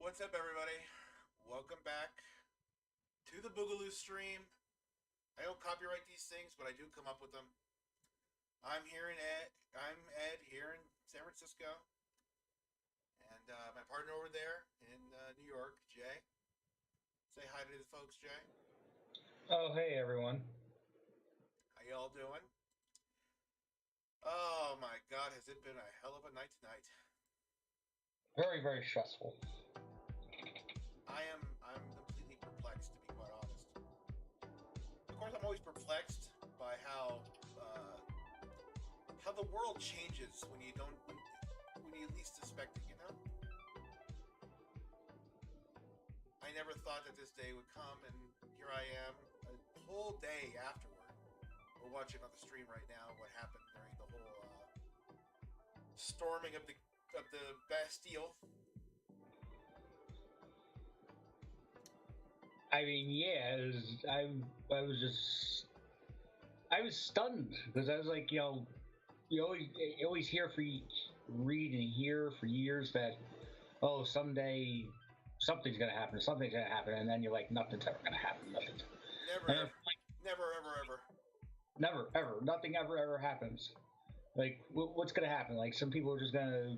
What's up, everybody? Welcome back to the Boogaloo stream. I don't copyright these things, but I do come up with them. I'm Ed here in San Francisco, and my partner over there in New York, Jay. Say hi to the folks, Jay. Oh, hey everyone. How y'all doing? Oh my God, has it been a hell of a night tonight? Very, very stressful. I'm completely perplexed, to be quite honest. Of course, I'm always perplexed by how the world changes when you don't when you least suspect it. I never thought that this day would come, and here I am, a whole day afterward. We're watching on the stream right now what happened during the whole storming of the Bastille. I mean, yeah, I was stunned because I was like, you always read and hear for years that, oh, someday something's gonna happen, and then you're like, nothing's ever gonna happen, nothing. Never, And ever, it's like, never, ever, ever. never, ever, nothing ever happens. Like, what's gonna happen? Like, some people are just gonna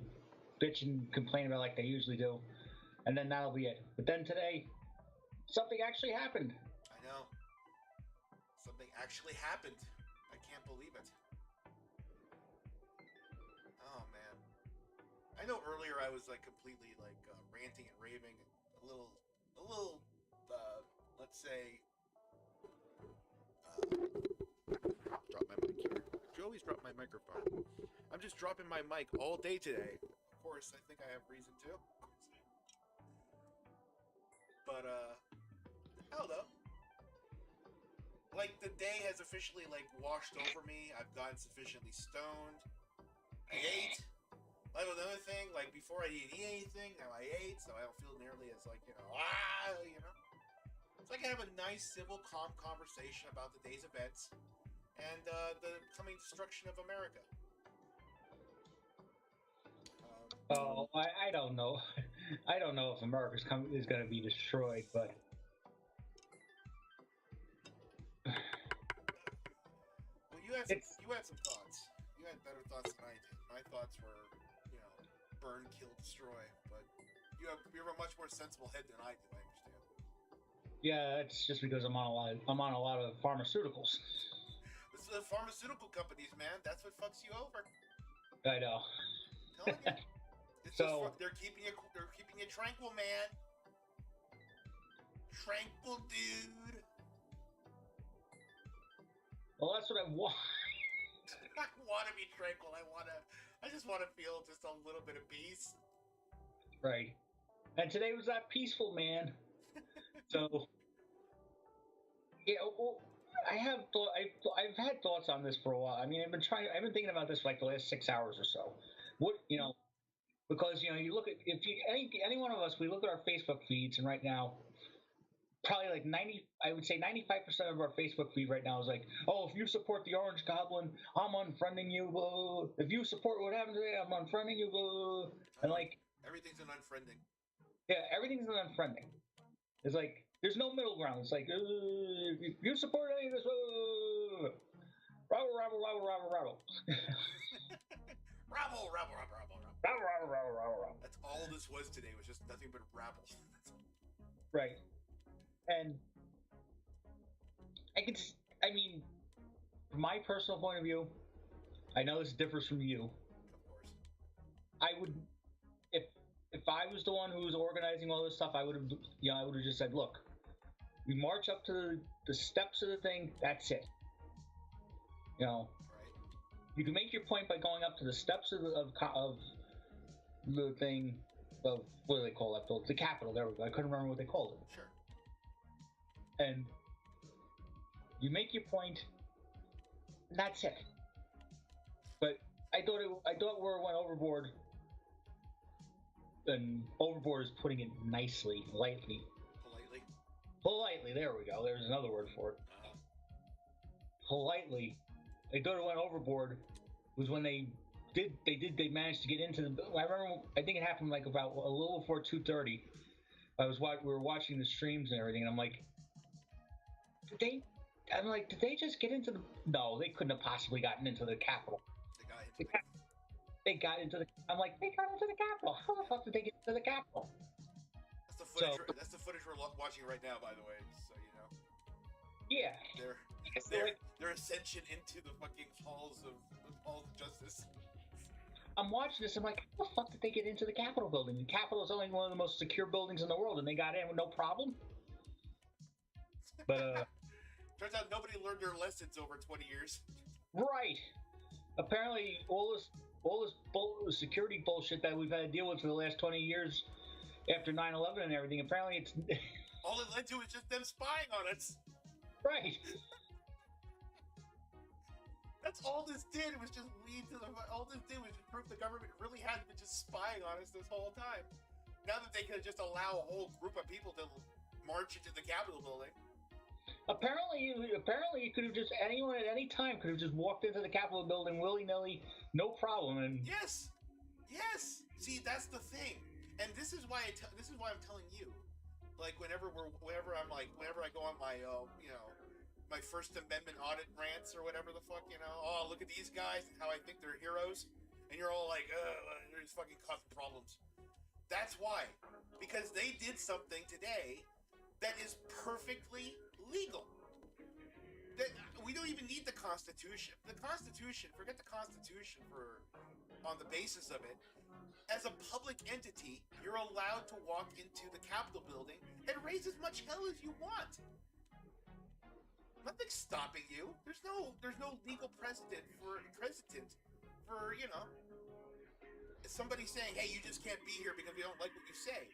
bitch and complain about like they usually do, and then that'll be it. But then today, something actually happened. I know. Something actually happened. I can't believe it. Oh man. I know earlier I was like completely like ranting and raving, and a little, let's say, drop my mic here. Joey's dropped my microphone. I'm just dropping my mic all day today. Of course, I think I have reason to. But I don't know. Like the day has officially like washed over me. I've gotten sufficiently stoned. I ate. Like another thing, like before I didn't eat anything, now I ate, so I don't feel nearly as like, It's like I have a nice, civil, calm conversation about the day's events and the coming destruction of America. Oh, I don't know. I don't know if is going to be destroyed, but Well, you had it's some thoughts. You had better thoughts than I did. My thoughts were, burn, kill, destroy. But you have a much more sensible head than I do. I understand. yeah. It's just because I'm on a lot of pharmaceuticals. This is the pharmaceutical companies, man. That's what fucks you over. I know. I'm telling you. It's So, just they're keeping you tranquil, man. Tranquil, dude. well, that's what I want. I want to be tranquil. I just want to feel just a little bit of peace. Right. And today was that peaceful, man. So, yeah. Well, I've had thoughts on this for a while. I mean, I've been thinking about this for like the last 6 hours or so. What because you look at if you any one of us, we look at our Facebook feeds, and right now probably like 90, I would say 95% of our Facebook feed right now is like, oh, if you support the Orange Goblin, I'm unfriending you. Blah. If you support what happened today, I'm unfriending you. Blah. I And know. like, Everything's an unfriending. yeah, everything's an unfriending. It's like there's no middle ground. It's like if you support any of this, rabble, rabble, rabble, rabble, rabble, Rabble, rabble, rabble, rabble, rabble. rabble, rabble, rabble, rabble, rabble. That's all this was today. Was just nothing but rabble. Right. And I could, I mean, from my personal point of view, I know this differs from you. Of course. I would, if if I was the one who was organizing all this stuff, I would have, I would have just said, look, we march up to the steps of the thing. That's it. You know, Right. you can make your point by going up to the steps of the thing of what do they call that? The Capitol. There we go. I couldn't remember what they called it. Sure. And you make your point. That's it. But I thought we went overboard, and overboard is putting it nicely, lightly. Politely. Politely, there we go. There's another word for it. Politely, they thought it went overboard was when they managed to get into the. I remember. I think it happened like about a little before 2:30. we were watching the streams and everything, and I'm like, did they? I'm like, did they just get into the? No, they couldn't have possibly gotten into the Capitol. The guy They got, they got into the. I'm like, they got into the Capitol. How the fuck did they get into the Capitol? That's the footage we're watching right now, by the way, so you know. Yeah. Their ascension into the fucking halls of justice. I'm watching this. I'm like, how the fuck did they get into the Capitol building? The Capitol is only one of the most secure buildings in the world, and they got in with no problem. But turns out nobody learned their lessons over 20 years. Right. Apparently, all this security bullshit that we've had to deal with for the last 20 years after 9/11 and everything. Apparently, it's all it led to is just them spying on us. Right. That's all this did. It was just lead to the. All this did was just prove the government really had been just spying on us this whole time. Now that they could just allow a whole group of people to march into the Capitol building. Apparently, you could have just anyone at any time could have just walked into the Capitol building willy nilly, no problem. And yes. See, that's the thing, and this is why I'm telling you. Like whenever I go on my my First Amendment audit rants or whatever the fuck, oh, look at these guys and how I think they're heroes, and you're all like, they're just fucking causing problems. That's why, because they did something today that is perfectly legal. That we don't even need the Constitution. Forget the Constitution on the basis of it. As a public entity, you're allowed to walk into the Capitol building and raise as much hell as you want. Nothing's stopping you. There's no legal precedent for somebody saying, hey, you just can't be here because we don't like what you say.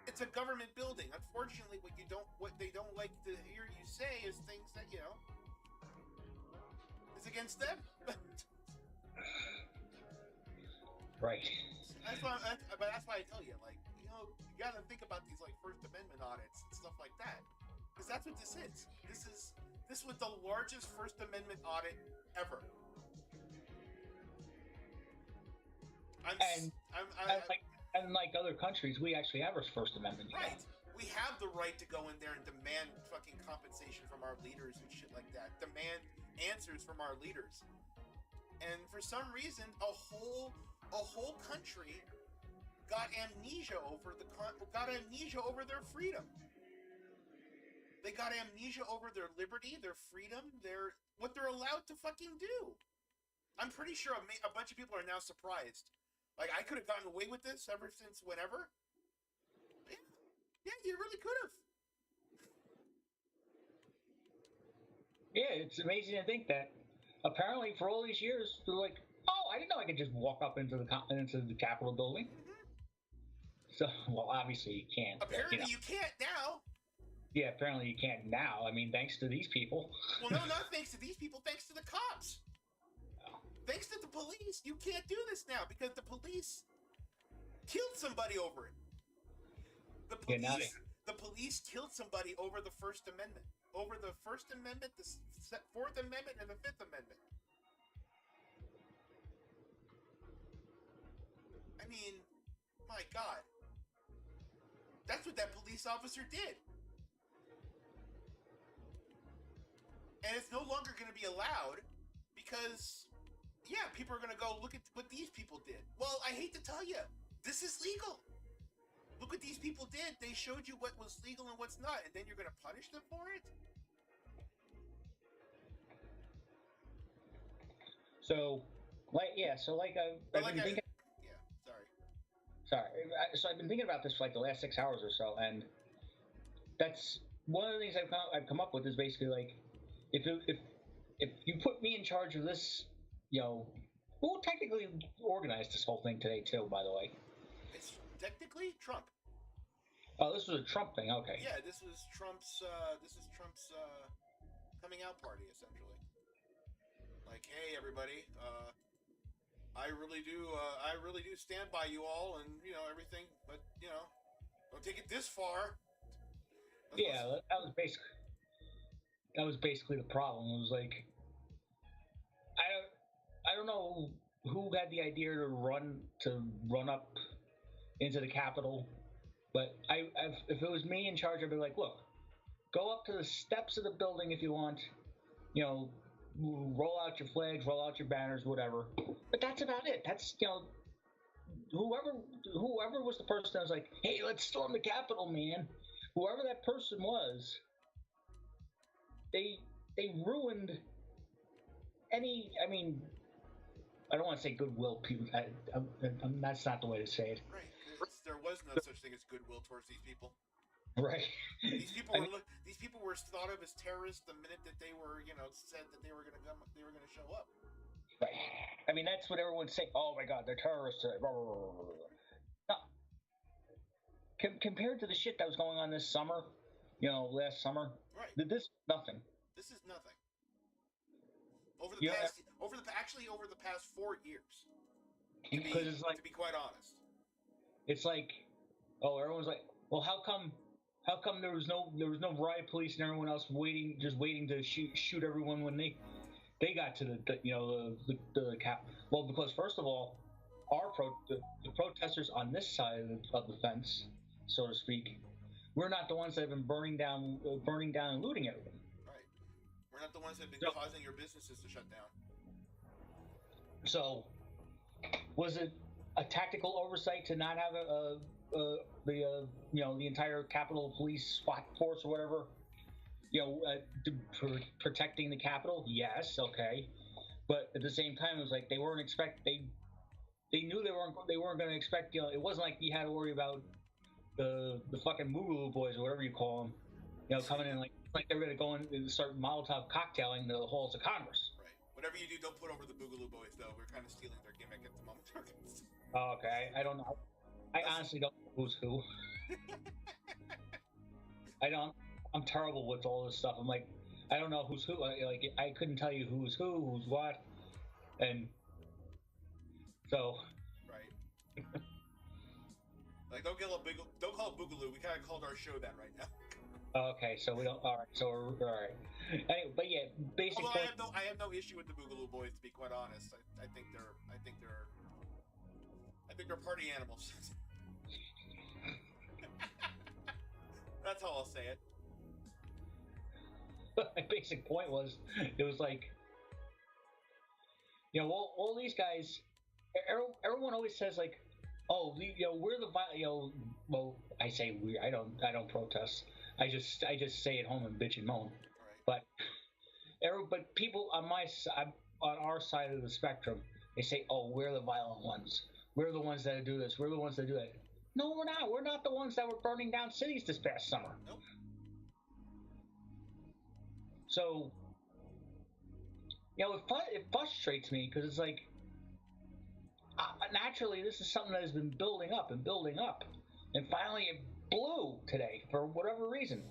It's a government building. Unfortunately, what they don't like to hear you say is things that, is against them. Right. That's why I tell you, you gotta think about these First Amendment audits and stuff like that. Because that's what this is. This was the largest First Amendment audit ever. Unlike other countries, we actually have our First Amendment. Right. We have the right to go in there and demand fucking compensation from our leaders and shit like that. Demand answers from our leaders. And for some reason, a whole country got amnesia over their freedom. They got amnesia over their liberty, their freedom, what they're allowed to fucking do. I'm pretty sure a bunch of people are now surprised. I could have gotten away with this ever since whenever. Yeah, you really could have. Yeah, it's amazing to think that. Apparently, for all these years, they're like, oh, I didn't know I could just walk up into the Capitol building. Mm-hmm. So, well, obviously you can't. Apparently you can't now. Yeah, apparently you can't now. I mean, thanks to these people. Well, no, not thanks to these people. Thanks to the cops. Oh. Thanks to the police. You can't do this now because the police killed somebody over it. The police killed somebody over the First Amendment. Over the First Amendment, the Fourth Amendment, and the Fifth Amendment. I mean, my God. That's what that police officer did. And it's no longer going to be allowed because, yeah, people are going to go look at what these people did. Well, I hate to tell you, this is legal. Look what these people did. They showed you what was legal and what's not, and then you're going to punish them for it? So I've been thinking... Yeah, sorry. So I've been thinking about this for the last 6 hours or so, and that's one of the things I've come up with is basically if you put me in charge of this, who technically organized this whole thing today too, by the way? It's technically Trump. Oh, this was a Trump thing. Okay. Yeah, this is Trump's coming out party essentially. Hey everybody, I really do stand by you all and everything, but don't take it this far. That was basically the problem. It was I don't know who had the idea to run up into the Capitol But if it was me in charge, I'd be like, look, go up to the steps of the building if you want. You know, roll out your flags, roll out your banners, whatever. But that's about it. That's whoever was the person that was like, hey, let's storm the Capitol, man. Whoever that person was, they ruined any. I mean, I don't want to say goodwill. People, that's not the way to say it. Right. There was no such thing as goodwill towards these people. Right. These people were thought of as terrorists the minute that they were, said that they were going to show up. Right. I mean, that's what everyone's saying. Oh my God, they're terrorists. No. Compared to the shit that was going on this summer, last summer, right? This nothing. This is nothing. Over the past 4 years. To be quite honest, it's like, everyone's like, well, how come there was no riot police and everyone else waiting to shoot everyone when they got to the cap? Well, because first of all, the protesters on this side of the fence, so to speak, we're not the ones that have been burning down and looting everything. Right. We're not the ones that have been causing your businesses to shut down. So, was it a tactical oversight to not have the entire Capitol Police SWAT force or whatever, protecting the Capitol? Yes, okay, but at the same time, it was like they knew they weren't going to expect. It wasn't like you had to worry about the fucking Boogaloo boys or whatever you call them, coming in like they're going to go in and start Molotov cocktailing the halls of Congress. Right. Whatever you do, don't put over the Boogaloo boys, though. We're kind of stealing their gimmick at the moment. Oh, okay, I don't know. I honestly don't know who's who. I'm terrible with all this stuff. I'm like, I don't know who's who. I couldn't tell you who's who's what, and so. Right. Like, don't call it Boogaloo. We kind of called our show that right now. Okay, so we don't. All right, so we're all right. Anyway, but yeah, basically. Although I have no issue with the Boogaloo boys, to be quite honest. I think they're party animals. That's how I'll say it. My basic point was, it was like, all these guys, everyone always says like, oh, we're the well, I say we. I don't protest. I just stay at home and bitch and moan. Right. But people on our side of the spectrum, they say, oh, we're the violent ones. We're the ones that do this. We're the ones that do that. No, we're not. We're not the ones that were burning down cities this past summer. Nope. So, it frustrates me because it's like, naturally, this is something that has been building up, and finally it blew today for whatever reason.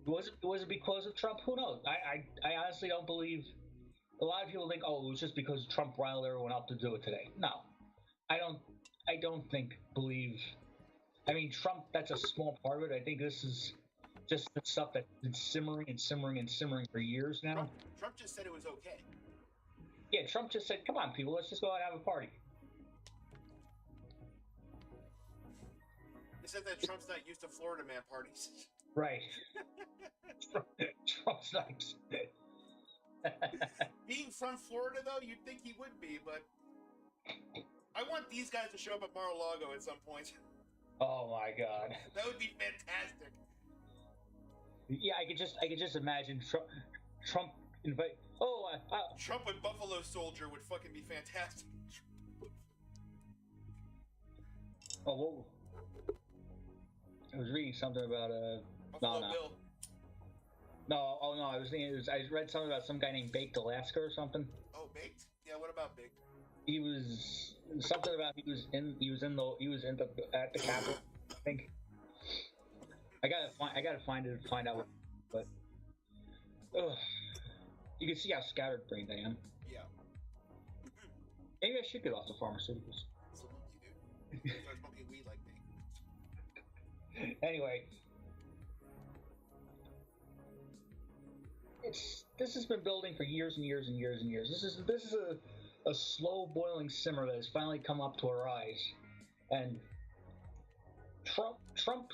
True. Was it because of Trump? Who knows? I honestly don't believe. A lot of people think, oh, it was just because Trump riled everyone up to do it today. No, I don't believe. I mean, Trump, that's a small part of it. I think this is just the stuff that's been simmering and simmering and simmering for years now. Trump just said it was okay. Yeah, Trump just said, come on, people, let's just go out and have a party. He said that Trump's not used to Florida man parties. Right. Trump's not. Being from Florida, though, you'd think he would be, but I want these guys to show up at Mar-a-Lago at some point. Oh my God. That would be fantastic. Yeah, I could just imagine Trump invite. Oh, Trump and Buffalo Soldier would fucking be fantastic. Oh, whoa. I was reading something about Buffalo Bill. No, oh no, I was thinking I read something about some guy named Baked Alaska or something. Oh, Baked? Yeah, what about Baked? He was something about he was at the Capitol, I think. I gotta find out, but you can see how scatterbrained I am. Yeah. Maybe I should get off the pharmaceuticals. Absolutely, dude. Start smoking weed like me. Anyway, this has been building for years and years and years and years. This is a slow boiling simmer that has finally come up to our eyes, and Trump.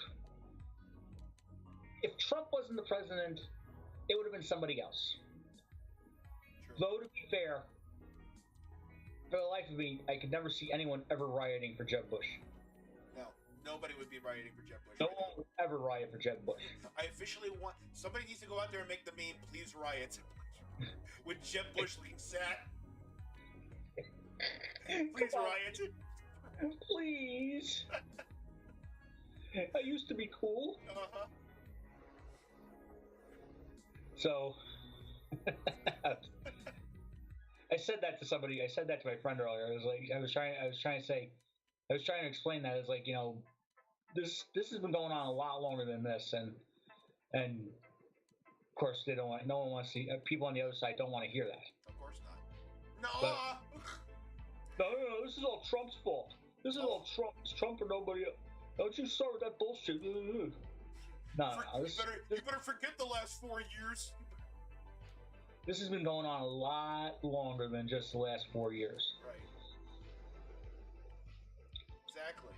If Trump wasn't the president, it would have been somebody else. True. Though, to be fair, for the life of me, I could never see anyone ever rioting for Jeb Bush. No, nobody would be rioting for Jeb Bush. No one would ever riot for Jeb Bush. I officially want somebody needs to go out there and make the meme. Please riot with Jeb Bush looking sad. Please riot. Please. I used to be cool. Uh-huh. So, I said that to somebody. I said that to my friend earlier. I was trying to explain that as like, this has been going on a lot longer than this, and of course no one wants to see, people on the other side don't want to hear that. Of course not. No. No, this is all Trump's fault. This is all Trump. It's Trump or nobody else. Don't you start with that bullshit. No, you better forget the last 4 years. This has been going on a lot longer than just the last 4 years. Right. Exactly.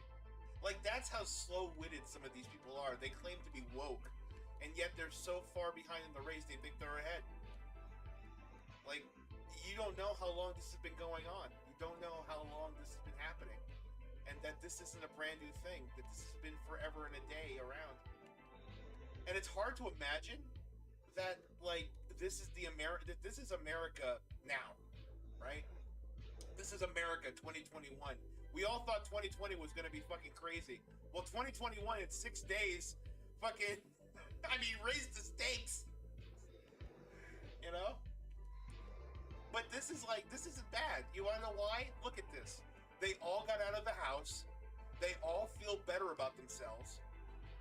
Like, that's how slow-witted some of these people are. They claim to be woke, and yet they're so far behind in the race, they think they're ahead. Like, you don't know how long this has been going on. You don't know how long this has been happening. And that this isn't a brand new thing. That this has been forever and a day around. And it's hard to imagine that, like, this is America now, right? This is America 2021. We all thought 2020 was going to be fucking crazy. Well, 2021 in 6 days, fucking, raised the stakes. But this isn't bad. You want to know why? Look at this. They all got out of the house. They all feel better about themselves.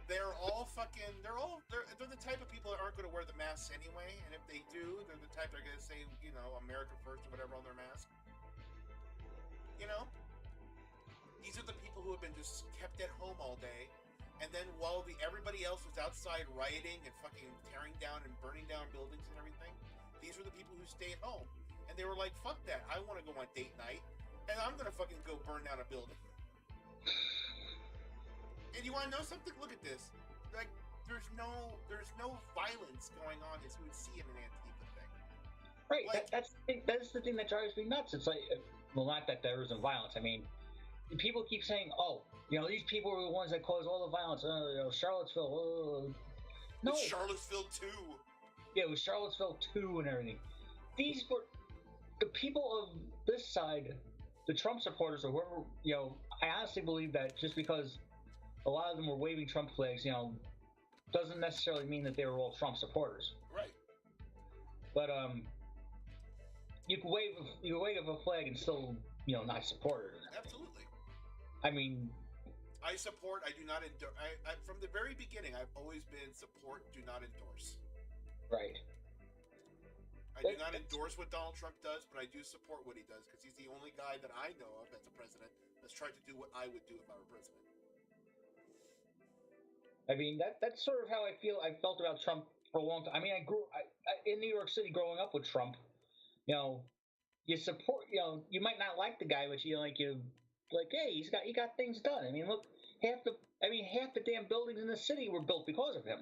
They're the type of people that aren't going to wear the masks anyway, and if they do, they're the type that are going to say, America first or whatever on their mask. These are the people who have been just kept at home all day, and then while everybody else was outside rioting and fucking tearing down and burning down buildings and everything, these were the people who stayed home, and they were like, fuck that, I want to go on date night, and I'm going to fucking go burn down a building. And you want to know something? Look at this. Like, there's no violence going on as you would see in an Antifa thing. Right. Like, that's the thing that drives me nuts. It's like, well, not that there isn't violence. People keep saying, "Oh, these people were the ones that caused all the violence." Charlottesville. No, it's Charlottesville too. Yeah, it was Charlottesville too, and everything. These were the people of this side, the Trump supporters, or whoever. I honestly believe that just because a lot of them were waving Trump flags, doesn't necessarily mean that they were all Trump supporters. Right. But you can wave a flag and still, not support it. Absolutely. I support. I do not endorse. I from the very beginning, I've always been support. Do not endorse. Right. I do not endorse what Donald Trump does, but I do support what he does because he's the only guy that I know of as a president that's tried to do what I would do if I were president. That's sort of how I felt about Trump for a long time. I grew in New York City growing up with Trump. You support. You might not like the guy, but hey, he got things done. Look, half the damn buildings in the city were built because of him,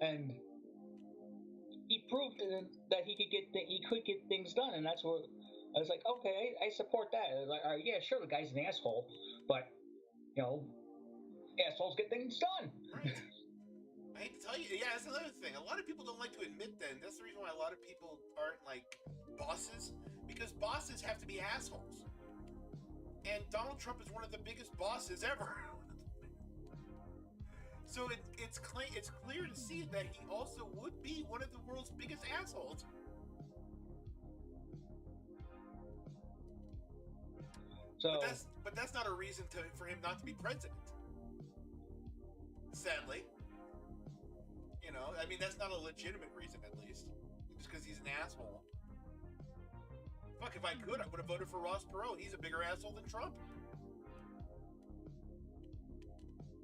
and he proved that he could get things done, and that's what I was like. Okay, I support that. I was like, all right, yeah, sure, the guy's an asshole, but assholes get things done. Right. I hate to tell you, yeah, that's another thing. A lot of people don't like to admit that, and that's the reason why a lot of people aren't like bosses, because bosses have to be assholes. And Donald Trump is one of the biggest bosses ever. So it's clear to see that he also would be one of the world's biggest assholes. So, but that's not a reason for him not to be president. Sadly, that's not a legitimate reason, at least, just because he's an asshole. Fuck, if I could, I would have voted for Ross Perot. He's a bigger asshole than Trump.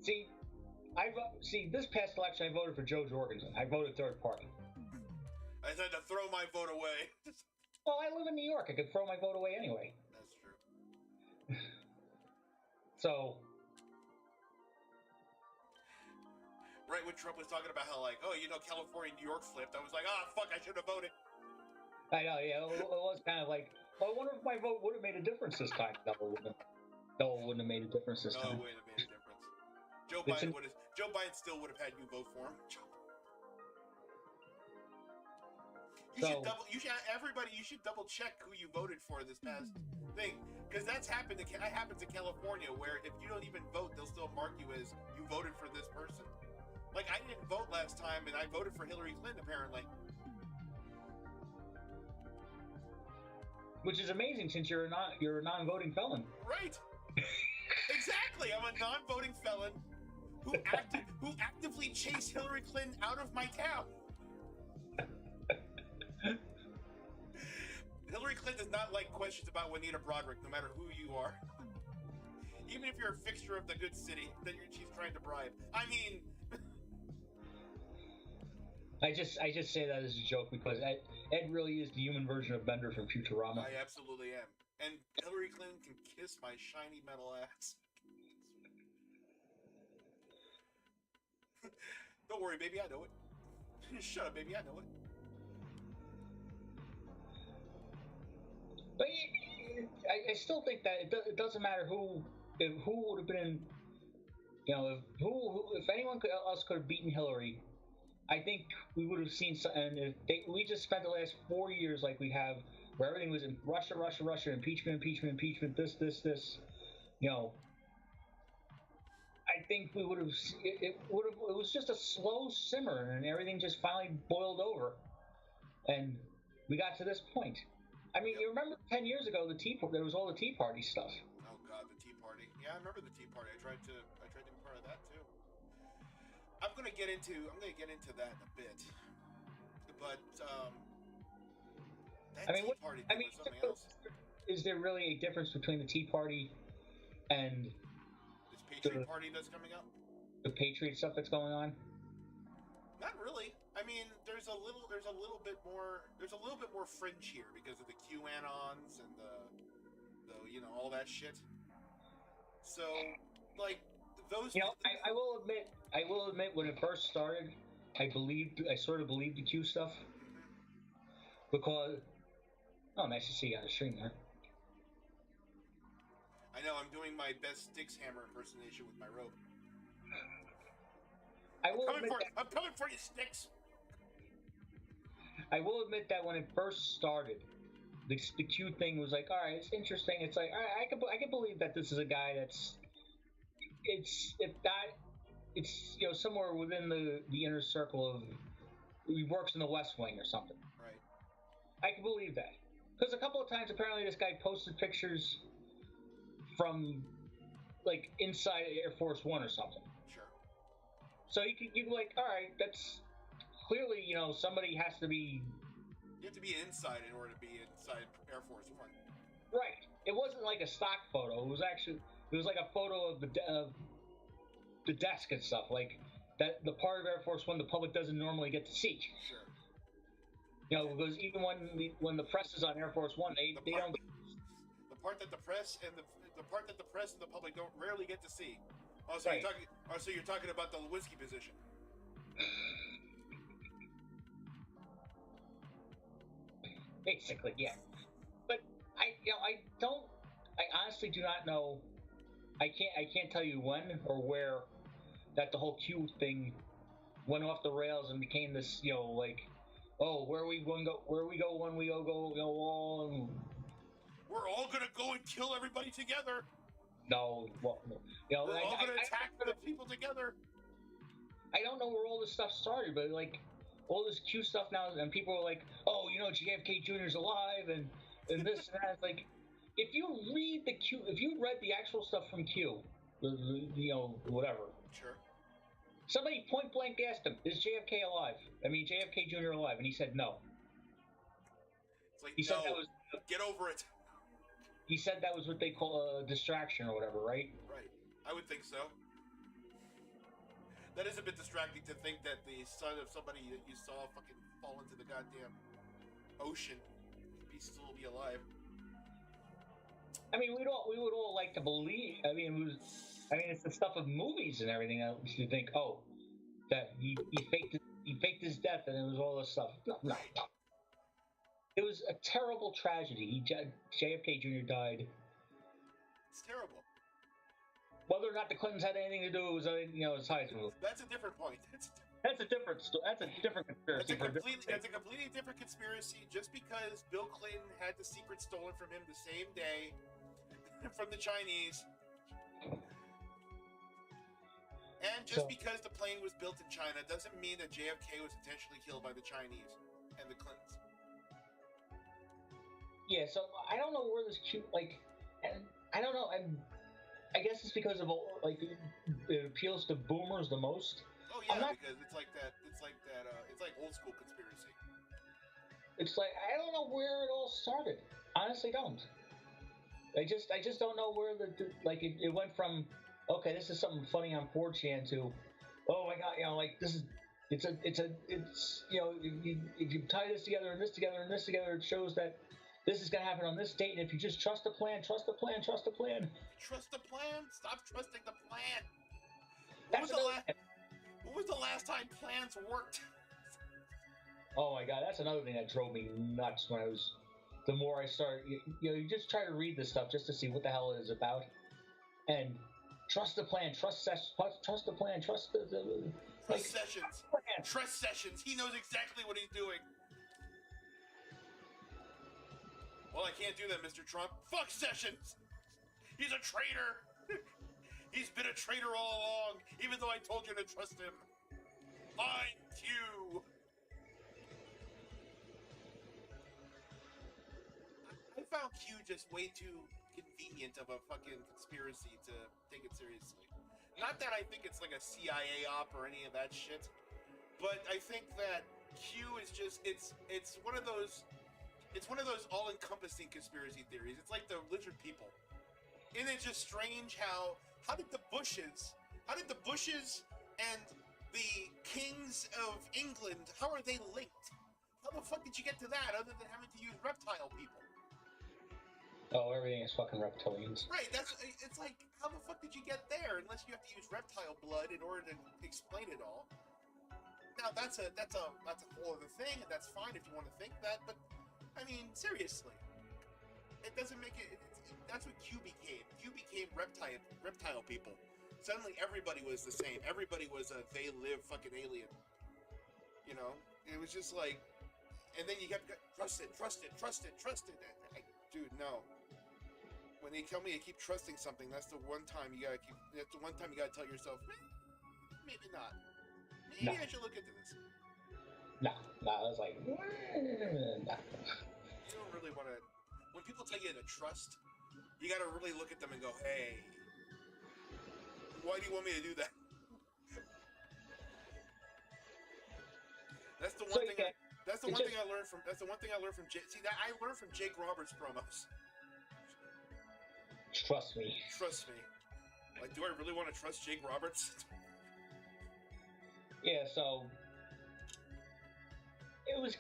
See, this past election, I voted for Joe Jorgensen. I voted third party. I had to throw my vote away. Well, I live in New York. I could throw my vote away anyway. That's true. So, right when Trump was talking about how, like, oh, California and New York flipped, I was like, fuck, I should have voted. I know, yeah, it was kind of like, well, I wonder if my vote would have made a difference this time. No, it wouldn't have made a difference this time. No, it wouldn't have made a difference. Joe Biden still would have had you vote for him. You should double check who you voted for this past thing, because that happens in California, where if you don't even vote, they'll still mark you as you voted for this person. Like, I didn't vote last time, and I voted for Hillary Clinton, apparently. Which is amazing, since you're a non-voting felon. Right. Exactly. I'm a non-voting felon who actively chased Hillary Clinton out of my town. Hillary Clinton does not like questions about Juanita Broderick, no matter who you are. Even if you're a fixture of the good city that she's trying to bribe. I mean... I just say that as a joke, because Ed really is the human version of Bender from Futurama. I absolutely am. And Hillary Clinton can kiss my shiny metal ass. Don't worry, baby, I know it. Shut up, baby, I know it. But I still think that it doesn't matter who would have been, if anyone else could have beaten Hillary, I think we would have seen. And we just spent the last 4 years like we have, where everything was in Russia, impeachment, this. I think we would have. It was just a slow simmer, and everything just finally boiled over, and we got to this point. I mean, you remember 10 years ago, there was all the Tea Party stuff. Oh God, the Tea Party. Yeah, I remember the Tea Party. I tried to be part of that too. I'm gonna get into that in a bit. But Tea Party thing was something else. Is there really a difference between the Tea Party and this Patriot Party that's coming up? The Patriot stuff that's going on? Not really. I mean, there's a little bit more fringe here because of the QAnons and the all that shit. So, like, those. I will admit, when it first started, I sort of believed the Q stuff, because. Oh, nice to see you on the stream there. I know, I'm doing my best Styx Hammer impersonation with my robe. I'm coming for you, Styx! I will admit that when it first started, the Q thing was like, all right, it's interesting. It's like, all right, I can believe that this is a guy that's, it's somewhere within the inner circle of, he works in the West Wing or something. Right. I can believe that. Because a couple of times, apparently, this guy posted pictures from, like, inside Air Force One or something. Sure. So you like, all right, that's clearly, somebody has to be. You have to be inside in order to be inside Air Force One. Right. It wasn't like a stock photo. It was like a photo of the desk and stuff, like that, the part of Air Force One the public doesn't normally get to see. Sure. Because even when the press is on Air Force One, they don't. The part that the press and the public don't rarely get to see. Oh, so right. You're talking about the Lewinsky position. Basically, yeah. But I honestly do not know. I can't tell you when or where that the whole Q thing went off the rails and became this, like, oh, where we go when we go all. We're all gonna go and kill everybody together. No, well, we're all gonna attack the people together. I don't know where all this stuff started, but like all this Q stuff now, and people are like, oh, JFK Jr.'s alive, and this and that. It's like, if you read the actual stuff from Q, whatever. Sure. Somebody point blank asked him, "Is JFK alive? I mean, JFK Jr. alive?" And he said no. It's like, said that was, get over it. He said that was what they call a distraction or whatever, right? Right. I would think so. That is a bit distracting to think that the son of somebody that you saw fucking fall into the goddamn ocean still be alive. I mean, we would all like to believe. I mean, it's the stuff of movies and everything else. You think, oh, that he faked his death, and it was all this stuff. No, no, Right. no. It was a terrible tragedy. JFK Jr. died. It's terrible. Whether or not the Clintons had anything to do, it was his highest move. That's a different point. That's a different conspiracy. That's a completely different conspiracy. Just because Bill Clinton had the secret stolen from him the same day from the Chinese, and just because the plane was built in China doesn't mean that JFK was intentionally killed by the Chinese and the Clintons. Yeah, so I don't know where this and I don't know, and I guess it's because of it appeals to boomers the most. Oh yeah, because it's like that. It's like old school conspiracy. It's like I don't know where it all started. Honestly, don't. I just don't know where it went from. Okay, this is something funny on 4chan to, oh my god, this is it's if you tie this together and this together and this together, it shows that this is gonna happen on this date, and if you just trust the plan, trust the plan, trust the plan. Trust the plan. Stop trusting the plan. When was the last time plans worked? Oh my god, that's another thing that drove me nuts when I was. The more I start, you just try to read this stuff just to see what the hell it is about, and trust the plan, trust the plan, trust Sessions. Trust Sessions. He knows exactly what he's doing. Well, I can't do that, Mr. Trump. Fuck Sessions. He's a traitor. He's been a traitor all along, even though I told you to trust him. Line Q. I found Q just way too convenient of a fucking conspiracy to take it seriously. Not that I think it's like a CIA op or any of that shit, but I think that Q is just it's one of those all-encompassing conspiracy theories. It's like the lizard people. Isn't it just strange how did the Bushes and the kings of England, how are they linked? How the fuck did you get to that other than having to use reptile people? Oh, everything is fucking reptilians. Right, it's like, how the fuck did you get there unless you have to use reptile blood in order to explain it all? Now that's a whole other thing, and that's fine if you want to think that, but I mean, seriously. It doesn't make it that's what Q became. Q became reptile people. Suddenly everybody was the same. Everybody was a they live fucking alien. You know? It was just like, and then you kept trust it. Dude, no. When they tell me to keep trusting something, that's the one time you gotta tell yourself, maybe not. Maybe I should look into this. I was like, nah. You don't really want to. When people tell you to trust, you gotta really look at them and go, hey, why do you want me to do that? That's the one thing. That's the one thing I learned from. That's the one thing I learned from. I learned from Jake Roberts promos. Trust me. Like, do I really want to trust Jake Roberts? Yeah. So it was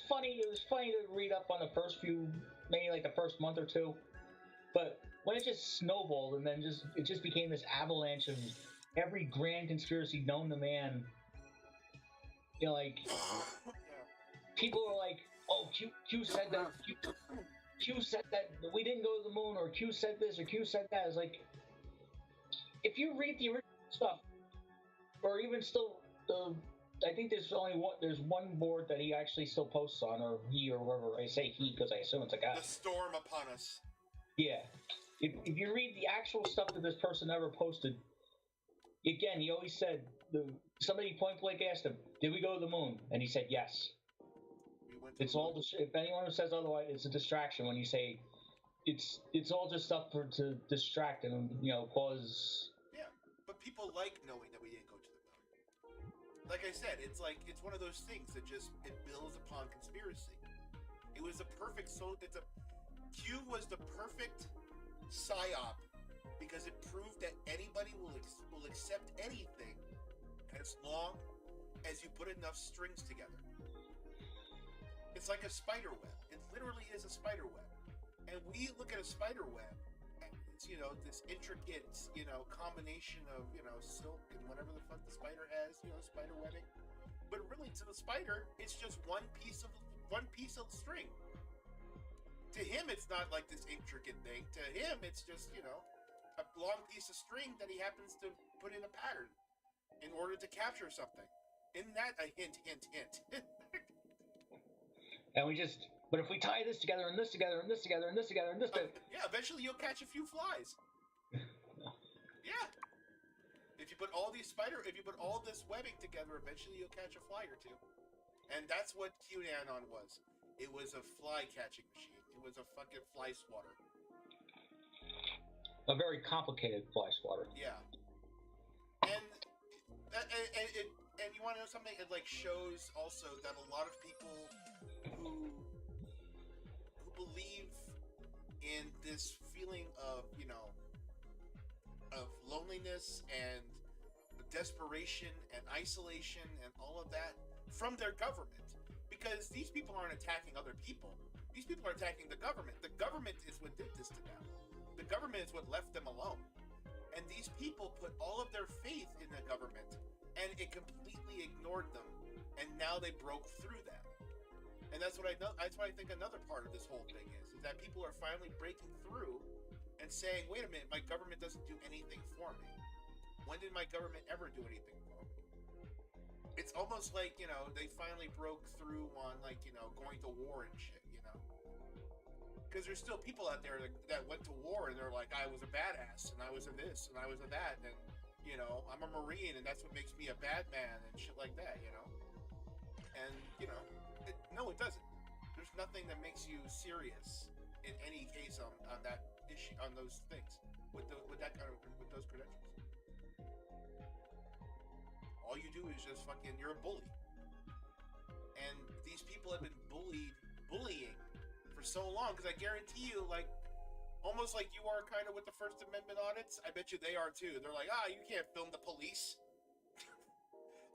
funny. It was funny to read up on the first few, maybe like the first month or two, but when it just snowballed and then it just became this avalanche of every grand conspiracy known to man. People are like, oh, Q said that. Q said that we didn't go to the moon, or Q said this, or Q said that. It's like, if you read the original stuff, or even still, I think there's one board that he actually still posts on, or he, or whoever. I say he because I assume it's a guy. The storm upon us. Yeah. If you read the actual stuff that this person ever posted, again, he always said, somebody point blank asked him, did we go to the moon? And he said yes. It's all, if anyone says otherwise, it's a distraction when you say it's all just stuff to distract and cause. Yeah, but people like knowing that we didn't go to the moon. Like I said, it's one of those things that just it builds upon conspiracy. It was a perfect Q was the perfect psyop because it proved that anybody will accept anything as long as you put enough strings together. It's like a spider web. It literally is a spider web. And we look at a spider web this intricate, combination of, silk and whatever the fuck the spider has, spider webbing. But really, to the spider, it's just one piece of string. To him, it's not like this intricate thing. To him, it's just, a long piece of string that he happens to put in a pattern in order to capture something. Isn't that a hint, hint, hint? And but if we tie this together and this together and this together and this together and this together... yeah, eventually you'll catch a few flies. Yeah. If you put all this webbing together, eventually you'll catch a fly or two. And that's what QAnon was. It was a fly catching machine. It was a fucking fly swatter. A very complicated fly swatter. Yeah. And you want to know something? It shows also that a lot of people who believe in this feeling of of loneliness and desperation and isolation and all of that from their government, because these people aren't attacking other people. These people are attacking the government. The government is what did this to them. The government is what left them alone. And these people put all of their faith in the government, and it completely ignored them. And now they broke through that. And that's what I know. That's what I think another part of this whole thing is that people are finally breaking through and saying, "Wait a minute, my government doesn't do anything for me. When did my government ever do anything for me?" It's almost like they finally broke through on going to war and shit. Because there's still people out there that went to war and they're like, "I was a badass and I was a this and I was a that and I'm a Marine and that's what makes me a bad man and shit like that." And no, it doesn't. There's nothing that makes you serious in any case on that issue, on those things with those credentials. All you do is just you're a bully. And these people have been bullying for so long, because I guarantee you, almost like you are kind of with the First Amendment audits, I bet you they are too. They're like, you can't film the police.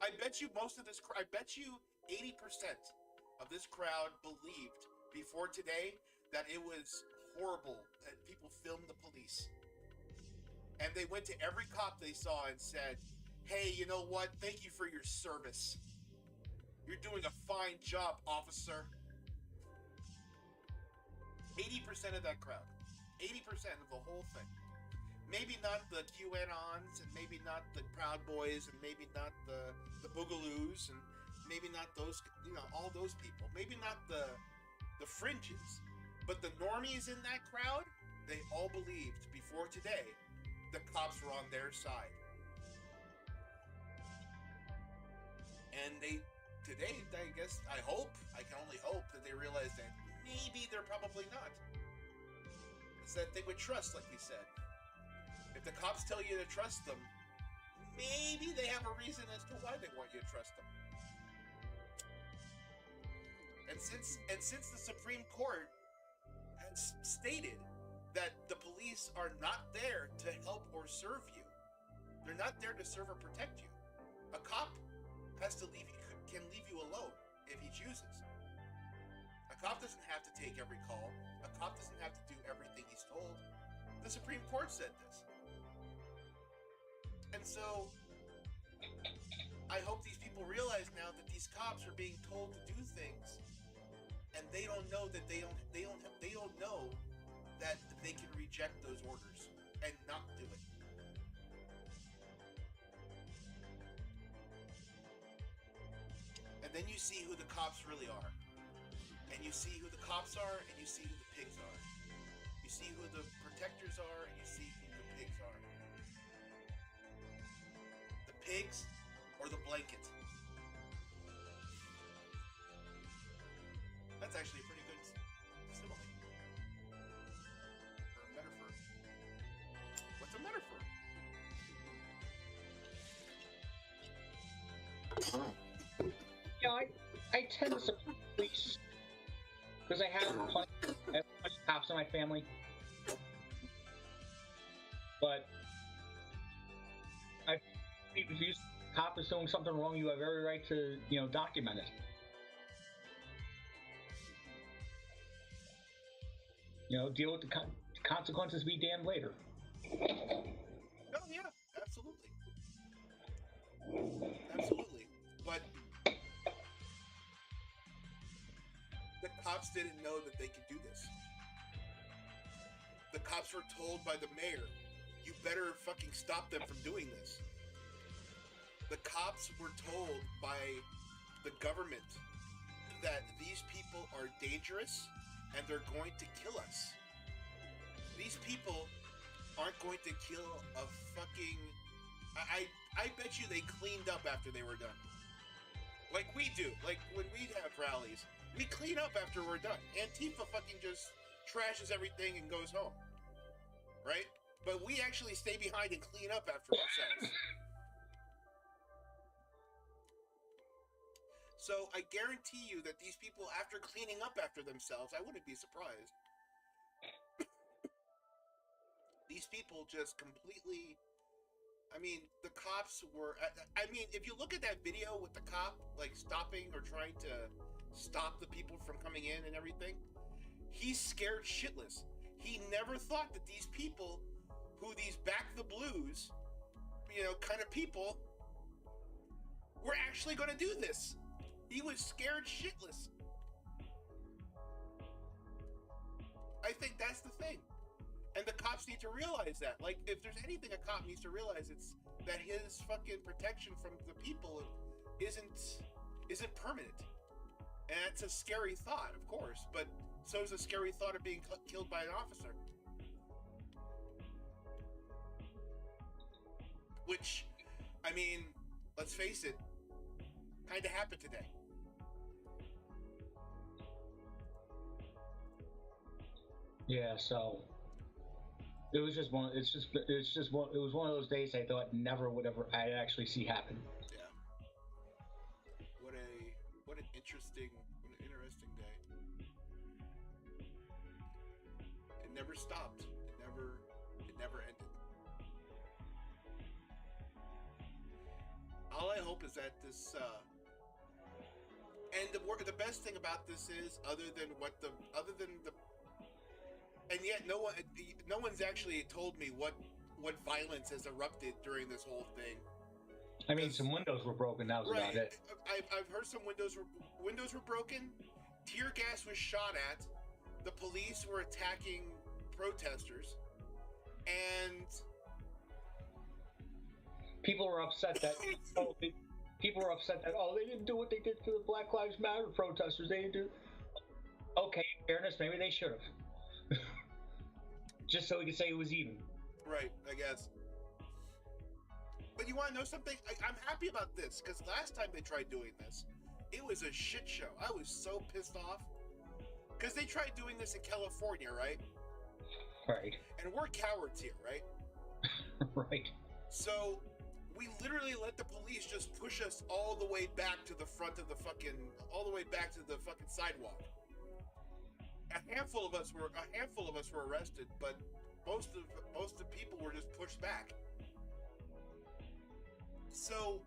I bet you 80% of this crowd believed before today that it was horrible that people filmed the police. And they went to every cop they saw and said, "Hey, you know what? Thank you for your service. You're doing a fine job, officer." 80% of that crowd. 80% of the whole thing. Maybe not the QAnons, and maybe not the Proud Boys, and maybe not the Boogaloos, and maybe not those, all those people. Maybe not the fringes. But the normies in that crowd, they all believed before today the cops were on their side. And today, I guess, I can only hope that they realize that maybe they're probably not. It's that thing with trust, like we said. If the cops tell you to trust them, maybe they have a reason as to why they want you to trust them. And since the Supreme Court has stated that the police are not there to help or serve you, they're not there to serve or protect you. A cop can leave you alone if he chooses. A cop doesn't have to take every call. A cop doesn't have to do everything he's told. The Supreme Court said this. And so I hope these people realize now that these cops are being told to do things, and they don't know that they don't know that they can reject those orders and not do it. And then you see who the cops really are. And you see who the cops are, and you see who the pigs are. You see who the protectors are, and you see who the pigs are. The pigs or the blanket. That's actually a pretty good simile. Or metaphor. What's a metaphor? Yeah, I tend to support police because I have plenty of cops in my family. But if you cop is doing something wrong, you have every right to, document it. Deal with the consequences. Be damned later. Oh yeah, absolutely, absolutely. But the cops didn't know that they could do this. The cops were told by the mayor, "You better fucking stop them from doing this." The cops were told by the government that these people are dangerous and they're going to kill us. These people aren't going to kill a fucking. I bet you they cleaned up after they were done. Like we do. Like when we have rallies, we clean up after we're done. Antifa fucking just trashes everything and goes home. Right? But we actually stay behind and clean up after ourselves. So I guarantee you that these people, after cleaning up after themselves, I wouldn't be surprised. These people just completely. I mean, the cops were. I mean, if you look at that video with the cop, like stopping or trying to stop the people from coming in and everything, he's scared shitless. He never thought that these people, who these back the blues, kind of people, were actually going to do this. He was scared shitless. I think that's the thing. And the cops need to realize that. Like, if there's anything a cop needs to realize, it's that his fucking protection from the people isn't permanent. And it's a scary thought, of course, but so is a scary thought of being killed by an officer. Which, I mean, let's face it, kind of happened today. Yeah, so it was just one. It was one of those days I thought never would ever I'd actually see happen. Yeah. What an interesting day. It never stopped. It never ended. All I hope is that this. And the best thing about this is, other than the, and yet no one's actually told me what violence has erupted during this whole thing. I mean, some windows were broken. That was right. About it. I've heard some windows were broken. Tear gas was shot at. The police were attacking protesters, and people were upset that people were upset that they didn't do what they did to the Black Lives Matter protesters. They didn't do. Okay, in fairness, maybe they should have. Just so we could say it was even. Right, I guess. But you want to know something? I'm happy about this, because last time they tried doing this, it was a shit show. I was so pissed off. Because they tried doing this in California, right? Right. And we're cowards here, right? Right. So, we literally let the police just push us all the way back to the front of the fucking... all the way back to the fucking sidewalk. A handful of us were arrested, but most of the people were just pushed back. So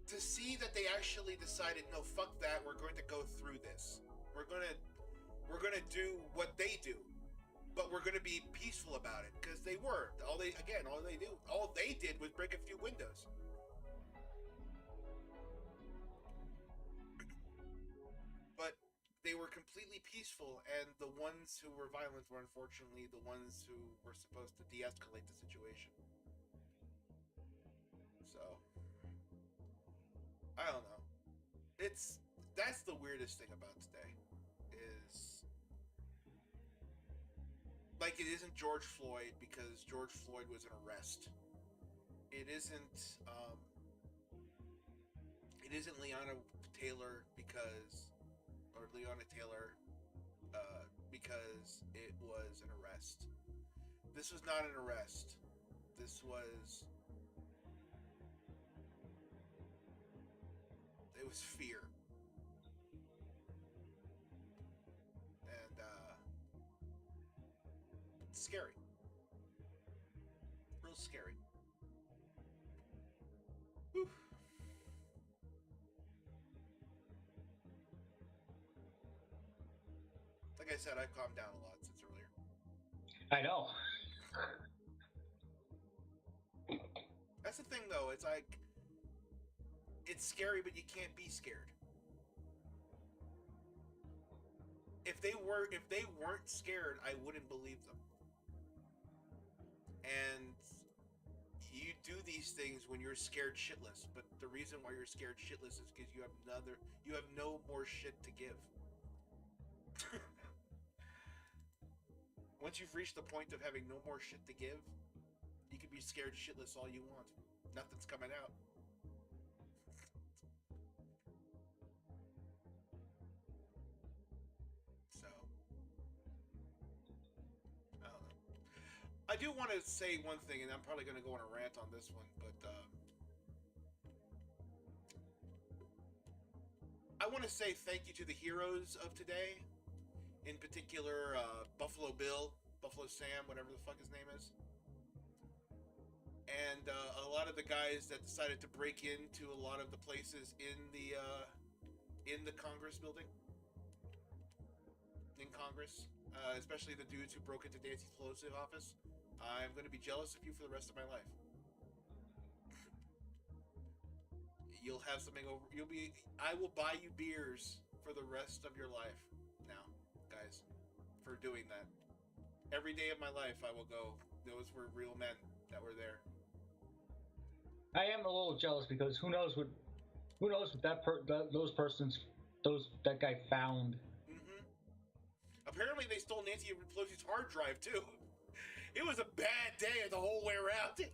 to see that they actually decided, no, fuck that, we're going to go through this. We're gonna do what they do, but we're gonna be peaceful about it, because they were. All they did was break a few windows. But they were completely peaceful, and the ones who were violent were unfortunately the ones who were supposed to de-escalate the situation. So, I don't know. That's the weirdest thing about today, is like, it isn't George Floyd, because George Floyd was an arrest. It isn't Leona Taylor because it was an arrest. This was not an arrest. It was fear. And it's scary. Real scary. Whew. Like I said, I've calmed down a lot since earlier. I know. That's the thing, though. It's like it's scary, but you can't be scared. If they weren't scared, I wouldn't believe them. And you do these things when you're scared shitless, but the reason why you're scared shitless is because you have no more shit to give. Once you've reached the point of having no more shit to give, you can be scared shitless all you want. Nothing's coming out. So, I don't know. I do want to say one thing, and I'm probably going to go on a rant on this one, but I want to say thank you to the heroes of today. In particular, Buffalo Bill, Buffalo Sam, whatever the fuck his name is. And a lot of the guys that decided to break into a lot of the places in the Congress building. In Congress. Especially the dudes who broke into Nancy Pelosi's office. I'm going to be jealous of you for the rest of my life. You'll have something over. I will buy you beers for the rest of your life now, guys, for doing that. Every day of my life, I will go. Those were real men that were there. I am a little jealous because who knows what that guy found. Mm-hmm. Apparently, they stole Nancy Pelosi's hard drive too. It was a bad day the whole way around.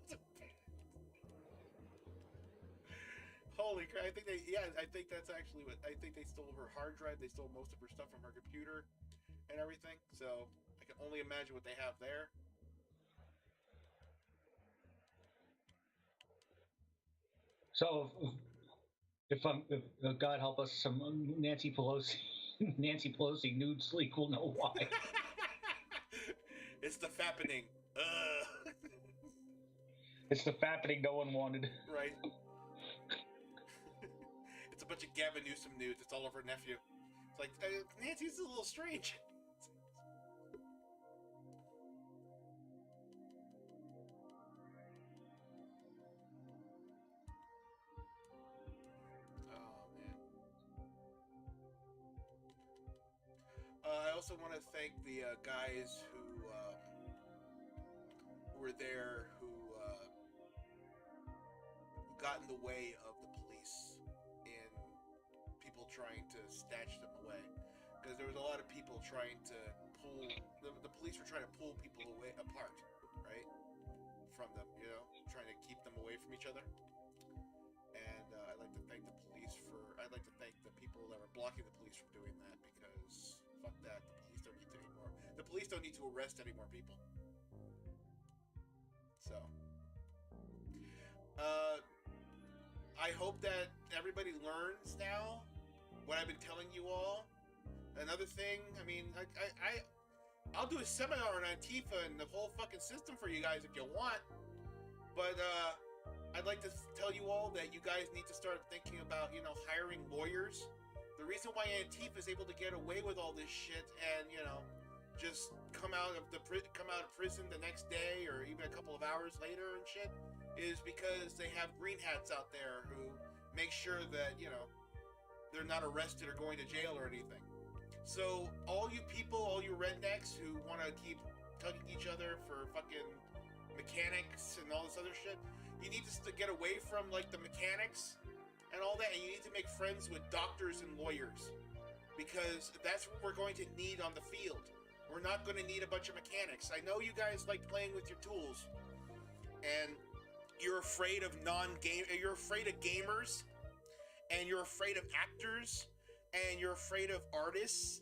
Holy crap! I think that's actually what I think. They stole her hard drive. They stole most of her stuff from her computer and everything. So I can only imagine what they have there. So if God help us, some Nancy Pelosi nudes leak, we'll know why. It's the fappening. It's the fappening no one wanted. Right. It's a bunch of Gavin Newsom nudes. It's all over her nephew. It's like, Nancy's a little strange. Oh, man. I also want to thank the guys who were there who got in the way of the police in people trying to snatch them away, because there was a lot of people trying to pull the police were trying to pull people away apart, right, from them, trying to keep them away from each other. And I'd like to thank the people that were blocking the police from doing that, because fuck that, the police don't need to arrest any more people. So I hope that everybody learns now what I've been telling you all. Another thing, I mean, I'll do a seminar on Antifa and the whole fucking system for you guys if you want. But I'd like to tell you all that you guys need to start thinking about, hiring lawyers. The reason why Antifa is able to get away with all this shit and, just come out of prison the next day or even a couple of hours later and shit is because they have green hats out there who make sure that, they're not arrested or going to jail or anything. So all you people, all you rednecks who want to keep tugging each other for fucking mechanics and all this other shit, you need to get away from like the mechanics and all that, and you need to make friends with doctors and lawyers, because that's what we're going to need on the field. We're not going to need a bunch of mechanics. I know you guys like playing with your tools, and you're afraid of you're afraid of gamers, and you're afraid of actors, and you're afraid of artists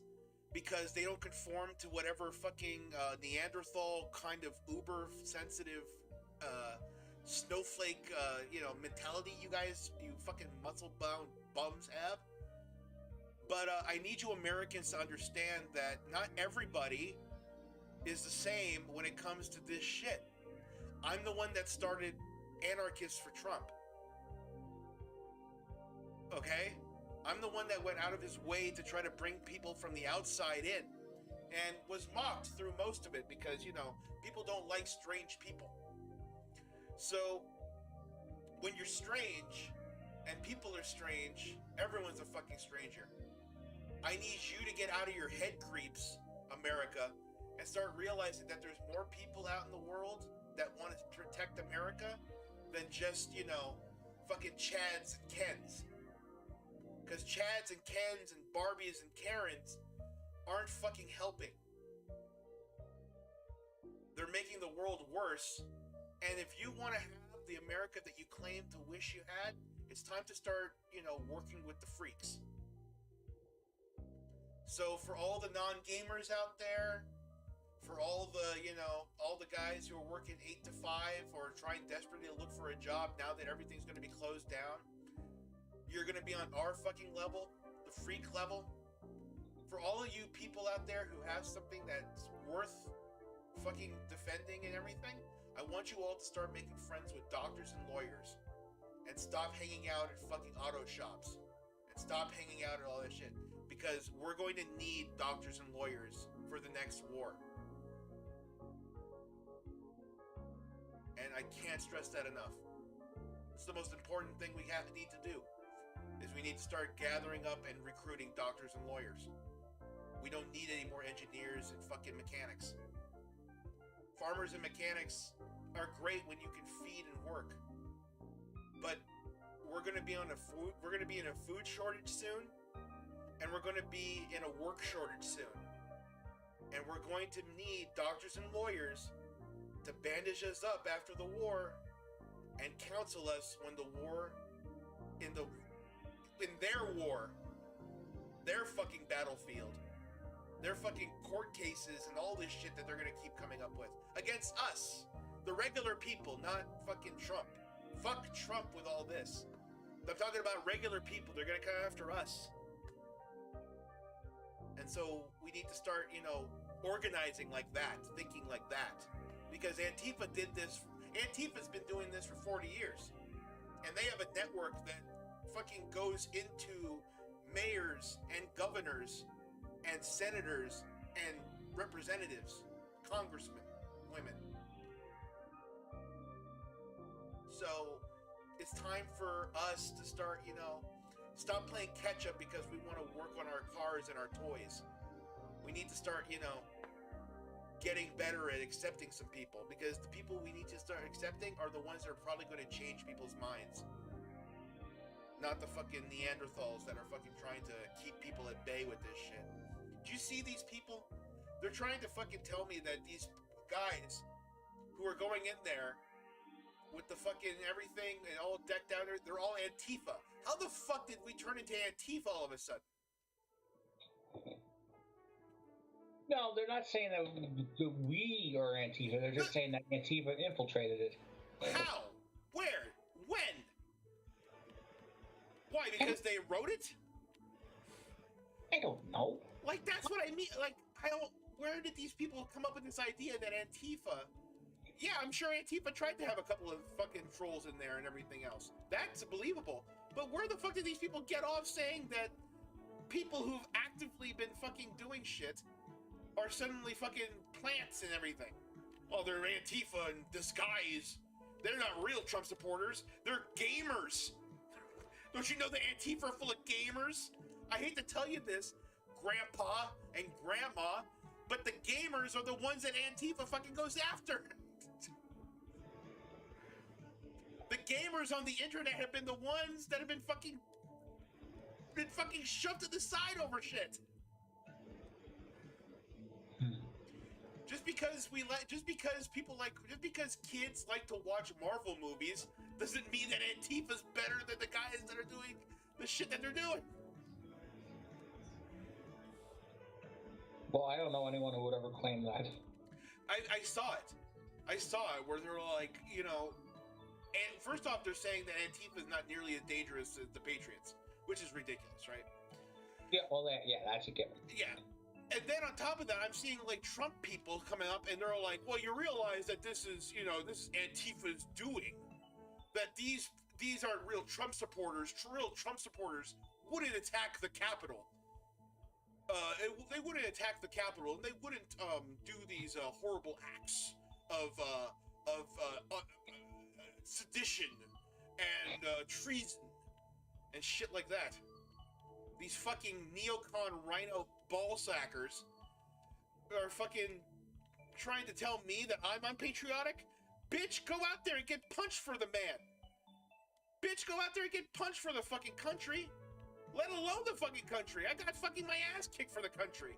because they don't conform to whatever fucking Neanderthal kind of uber sensitive snowflake mentality you fucking muscle bound bums have. But I need you Americans to understand that not everybody is the same when it comes to this shit. I'm the one that started Anarchists for Trump. Okay? I'm the one that went out of his way to try to bring people from the outside in and was mocked through most of it because, you know, people don't like strange people. So when you're strange and people are strange, everyone's a fucking stranger. I need you to get out of your head creeps, America, and start realizing that there's more people out in the world that want to protect America than just, you know, fucking Chads and Kens. Because Chads and Kens and Barbies and Karens aren't fucking helping. They're making the world worse. And if you want to have the America that you claim to wish you had, it's time to start, you know, working with the freaks. So for all the non-gamers out there, for all the, you know, all the guys who are working 8 to 5 or trying desperately to look for a job now that everything's going to be closed down, you're going to be on our fucking level, the freak level. For all of you people out there who have something that's worth fucking defending and everything, I want you all to start making friends with doctors and lawyers and stop hanging out at fucking auto shops and stop hanging out at all that shit, because we're going to need doctors and lawyers for the next war. And I can't stress that enough. It's the most important thing we need to do, is we need to start gathering up and recruiting doctors and lawyers. We don't need any more engineers and fucking mechanics. Farmers and mechanics are great when you can feed and work, but we're going to be in a food shortage soon, and we're going to be in a work shortage soon, and we're going to need doctors and lawyers to bandage us up after the war and counsel us when the war in their fucking battlefield, their fucking court cases and all this shit that they're gonna keep coming up with against us, the regular people, not fucking Trump. Fuck Trump with all this. I'm talking about regular people. They're gonna come after us. And so we need to start, you know, organizing like that, thinking like that. Because Antifa did this. Antifa's been doing this for 40 years. And they have a network that fucking goes into mayors and governors and senators and representatives, congressmen, women. So it's time for us to start, you know, stop playing catch up because we want to work on our cars and our toys. We need to start, you know, getting better at accepting some people, because the people we need to start accepting are the ones that are probably going to change people's minds. Not the fucking Neanderthals that are fucking trying to keep people at bay with this shit. Do you see these people? They're trying to fucking tell me that these guys who are going in there with the fucking everything and all decked out, they're all Antifa. How the fuck did we turn into Antifa all of a sudden? No, they're not saying that we are Antifa. They're just saying that Antifa infiltrated it. How? Where? When? Why? Because they wrote it? I don't know. Like, that's what I mean. Like, I don't... Where did these people come up with this idea that Antifa... Yeah, I'm sure Antifa tried to have a couple of fucking trolls in there and everything else. That's believable. But where the fuck did these people get off saying that people who've actively been fucking doing shit are suddenly fucking plants and everything? Oh, they're Antifa in disguise. They're not real Trump supporters. They're gamers. Don't you know that Antifa are full of gamers? I hate to tell you this, Grandpa and Grandma, but the gamers are the ones that Antifa fucking goes after. The gamers on the internet have been the ones that have been fucking shoved to the side over shit. Just because kids like to watch Marvel movies doesn't mean that Antifa's better than the guys that are doing the shit that they're doing. Well, I don't know anyone who would ever claim that. I saw it. I saw it where they're like, you know, and first off, they're saying that Antifa is not nearly as dangerous as the Patriots, which is ridiculous, right? Yeah, well, that's a given. Yeah. And then on top of that, I'm seeing like Trump people coming up and they're like, well, you realize that this is Antifa's doing. That these aren't real Trump supporters. Real Trump supporters wouldn't attack the Capitol. they wouldn't attack the Capitol, and they wouldn't do these horrible acts of sedition and treason and shit like that. These fucking neocon rhino ballsackers are fucking trying to tell me that I'm unpatriotic? Bitch, go out there and get punched for the man. Bitch, go out there and get punched for the fucking country. Let alone the fucking country. I got fucking my ass kicked for the country.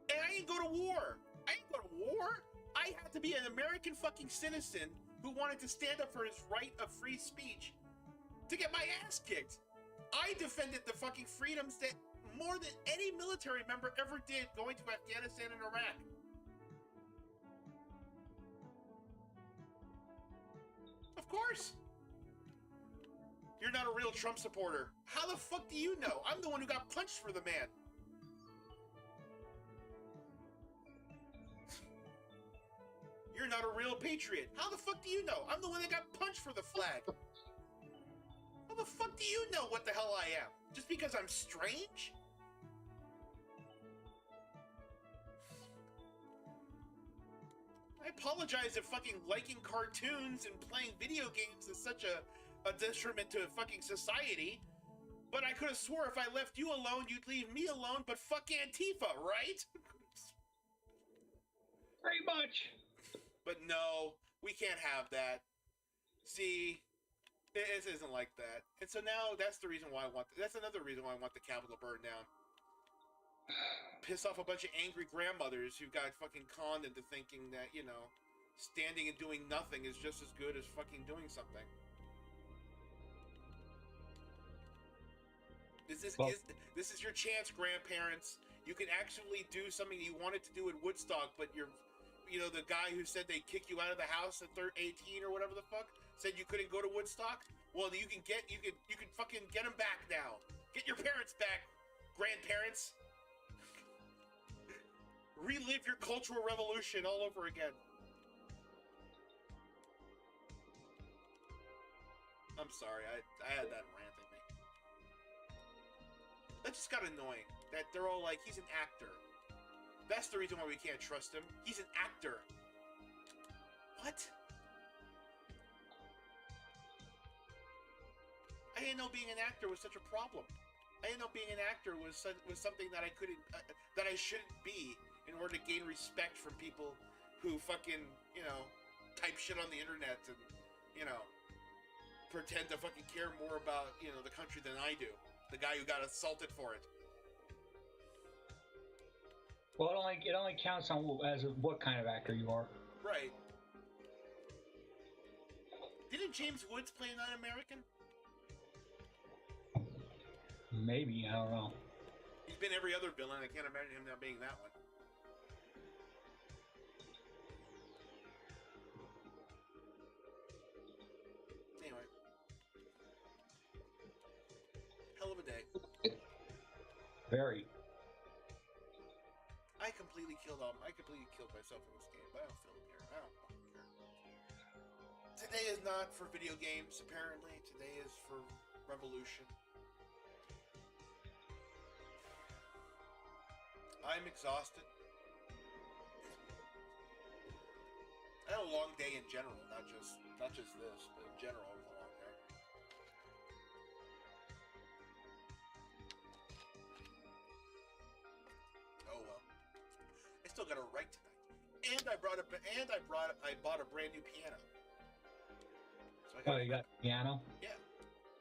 And I didn't go to war. I didn't go to war. I had to be an American fucking citizen who wanted to stand up for his right of free speech to get my ass kicked. I defended the fucking freedoms that more than any military member ever did going to Afghanistan and Iraq. Of course. You're not a real Trump supporter. How the fuck do you know? I'm the one who got punched for the man. You're not a real patriot. How the fuck do you know? I'm the one that got punched for the flag. How the fuck do you know what the hell I am? Just because I'm strange? I apologize if fucking liking cartoons and playing video games is such a detriment to fucking society, but I could have swore if I left you alone, you'd leave me alone, but fuck Antifa, right? Pretty much. But no, we can't have that. See, it isn't like that. And so now that's the reason why that's another reason why I want the Capitol burned down. Piss off a bunch of angry grandmothers who got fucking conned into thinking that, you know, standing and doing nothing is just as good as fucking doing something. This is your chance, grandparents. You can actually do something you wanted to do in Woodstock, but the guy who said they'd kick you out of the house at 18 or whatever the fuck said you couldn't go to Woodstock. Well, you can fucking get them back now. Get your parents back, grandparents. Relive your cultural revolution all over again. I'm sorry, I had that rant in me. That just got annoying. That they're all like, he's an actor. That's the reason why we can't trust him. He's an actor. What? I didn't know being an actor was such a problem. I didn't know being an actor was something that I couldn't, that I shouldn't be in order to gain respect from people who fucking, type shit on the internet and, pretend to fucking care more about, the country than I do. The guy who got assaulted for it. Well, it only counts on what kind of actor you are. Right. Didn't James Woods play an Un-American? Maybe, I don't know. He's been every other villain. I can't imagine him not being that one. Anyway. Hell of a day. Very. I completely killed myself in this game, but I don't feel care. I don't fucking care. Today is not for video games, apparently. Today is for revolution. I'm exhausted. I had a long day in general, not just this, but in general, it was a long day. Oh well. I still got to write tonight, and I bought a brand new piano. So you got piano? Yeah,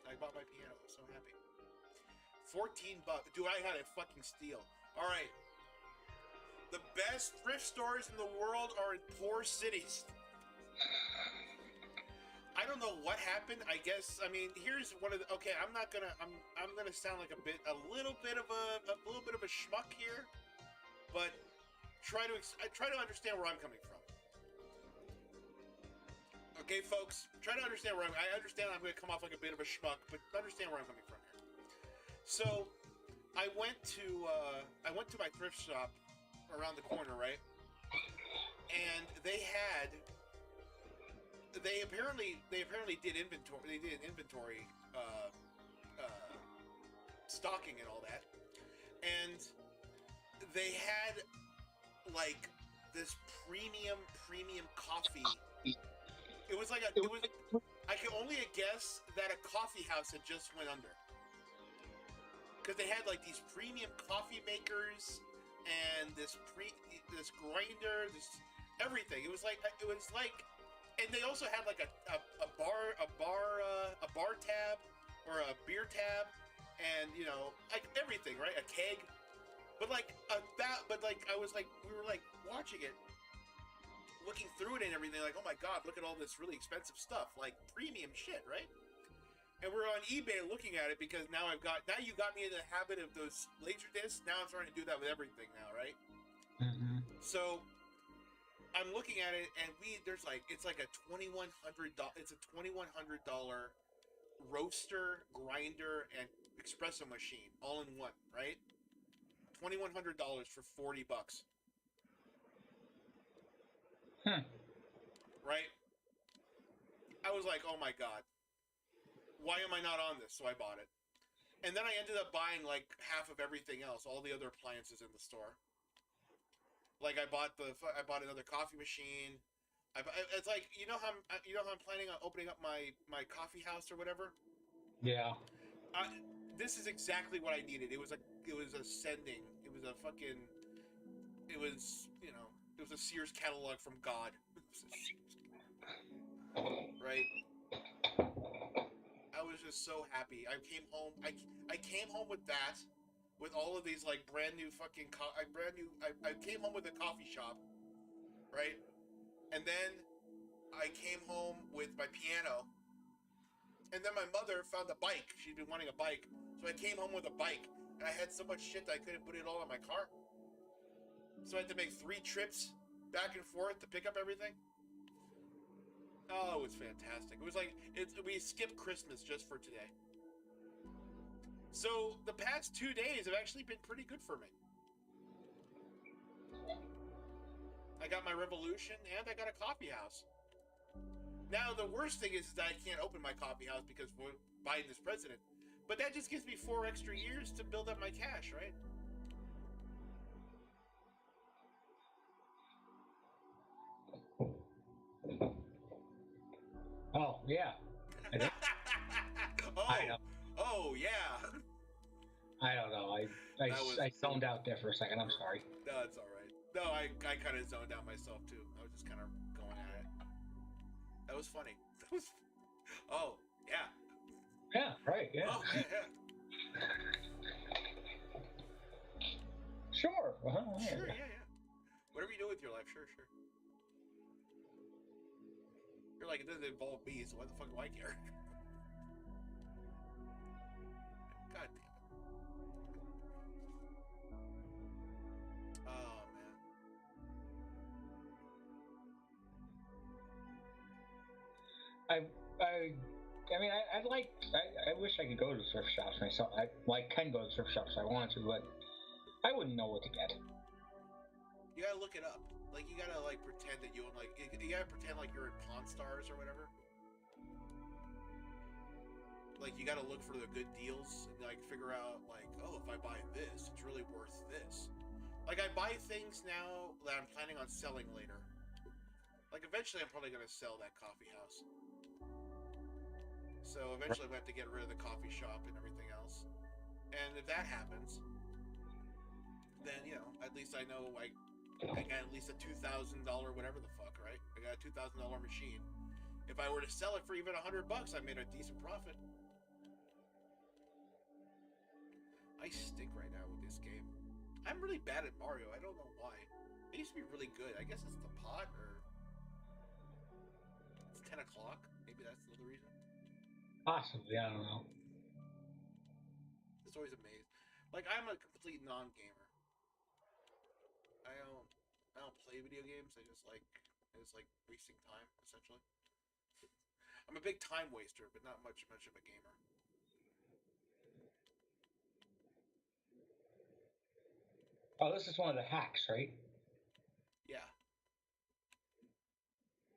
I bought my piano. I'm so happy. $14. Dude, I had a fucking steal. All right. The best thrift stores in the world are in poor cities. I don't know what happened. Here's one of the. Okay, I'm gonna sound like a little bit of a schmuck here, but try to understand where I'm coming from. Okay, folks, try to understand where I understand I'm going to come off like a bit of a schmuck, but understand where I'm coming from here. So, I went to my thrift shop around the corner, right? And they apparently did inventory. They did inventory stocking and all that. and they had like this premium coffee. It was like a. It was. I could only guess that a coffee house had just went under. Because they had like these premium coffee makers and this grinder, this everything. It was like, and they also had like a bar tab or a beer tab, and you know, like everything, right? A keg, but like I was like, we were like watching it, looking through it and everything, like, oh my god, look at all this really expensive stuff, like premium shit, right? And we're on eBay looking at it because now you got me in the habit of those laser discs. Now I'm starting to do that with everything now, right? Mm-hmm. So I'm looking at it, and it's like a $2,100. It's a $2,100 roaster, grinder, and espresso machine all in one, right? $2,100 for $40. Right? I was like, oh my god. Why am I not on this? So I bought it. And then I ended up buying like half of everything else, all the other appliances in the store. Like I bought another coffee machine. It's like, you know how I'm planning on opening up my coffee house or whatever? Yeah. This is exactly what I needed. It was a sending. It was a Sears catalog from God. Right? I was just so happy. I came home. I came home with that, with all of these like brand new fucking I came home with a coffee shop, right? And then I came home with my piano. And then my mother found a bike. She'd been wanting a bike, so I came home with a bike. And I had so much shit that I couldn't put it all in my car. So I had to make 3 trips back and forth to pick up everything. Oh, it was fantastic. It was like we skipped Christmas just for today. So the past 2 days have actually been pretty good for me. I got my Revolution and I got a coffee house. Now the worst thing is that I can't open my coffee house because Biden is president. But that just gives me 4 extra years to build up my cash, right? Oh, yeah. I know. Oh, yeah. I don't know. I zoned out there for a second. I'm sorry. No, it's all right. No, I kind of zoned out myself, too. I was just kind of going at it. That was funny. Oh, yeah. Yeah, right, yeah. Oh, yeah. Sure. Sure, yeah. Whatever you do with your life, sure. You're like, it doesn't involve me, so why the fuck do I care? God damn it. Oh, man. I wish I could go to thrift shops myself. I can go to thrift shops if I want to, but I wouldn't know what to get. You gotta look it up. Like, you gotta, like, pretend that you own, like, you gotta pretend like you're in Pawn Stars or whatever. Like, you gotta look for the good deals and, like, figure out, like, oh, if I buy this, it's really worth this. Like, I buy things now that I'm planning on selling later. Like, eventually I'm probably gonna sell that coffee house. So, eventually I'm gonna have to get rid of the coffee shop and everything else. And if that happens, then, you know, at least I know, like, I got at least a $2,000 whatever the fuck, right? I got a $2,000 machine. If I were to sell it for even $100, I made a decent profit. I stink right now with this game. I'm really bad at Mario. I don't know why. I used to be really good. I guess it's the pot, or it's 10 o'clock. Maybe that's another reason. Possibly, I don't know. It's always amazing. Like, I'm a complete non-gamer. I don't play video games. I just like wasting time, essentially. I'm a big time waster, but not much of a gamer. Oh, this is one of the hacks, right? Yeah.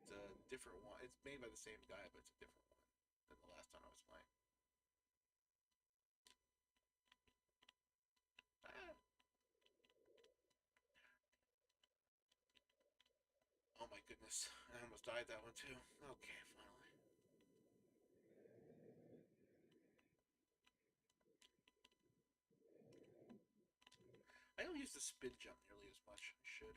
It's a different one. It's made by the same guy, but it's a different one than the last time I was playing. goodness. I almost died that one too. Okay, finally. I don't use the spin jump nearly as much. I should.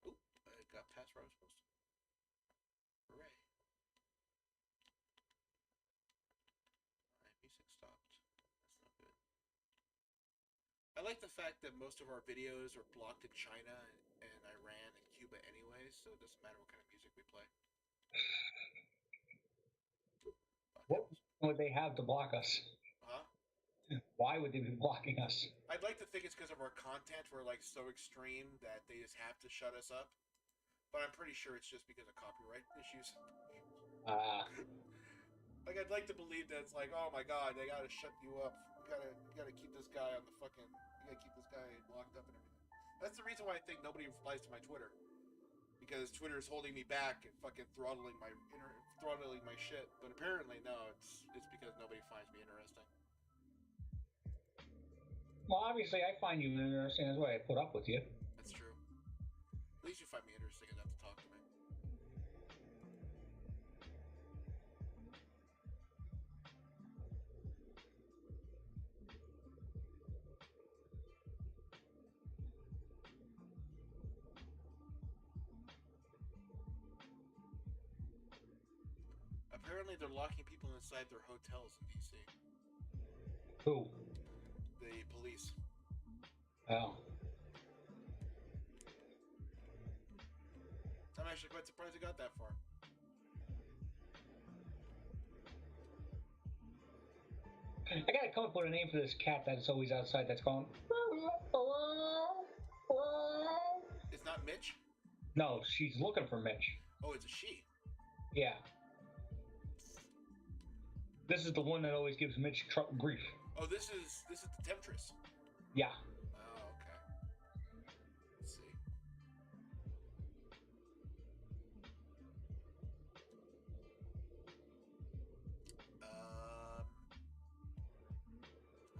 Oop, I got past where I was supposed to. Hooray. Alright, music stopped. That's not good. I like the fact that most of our videos are blocked in China and Iran and Cuba anyways, so it doesn't matter what kind of music we play. What would they have to block us? Huh? Why would they be blocking us? I'd like to think it's because of our content. We're like so extreme that they just have to shut us up. But I'm pretty sure it's just because of copyright issues. Like, I'd like to believe that it's like, oh my god, they gotta shut you up. You gotta keep this guy on the fucking. You gotta keep this guy locked up and everything. That's the reason why I think nobody replies to my Twitter. Because Twitter is holding me back and fucking throttling my shit. But apparently, no, it's because nobody finds me interesting. Well, obviously, I find you interesting. That's why I put up with you. That's true. At least you find me interesting enough to talk to me. Apparently, they're locking people inside their hotels in DC. Who? The police. Oh. I'm actually quite surprised it got that far. I gotta come up with a name for this cat that's always outside that's going. It's not Mitch? No, she's looking for Mitch. Oh, it's a she. Yeah. This is the one that always gives Mitch grief. Oh, this is the Temptress. Yeah. Oh, okay. Let's see.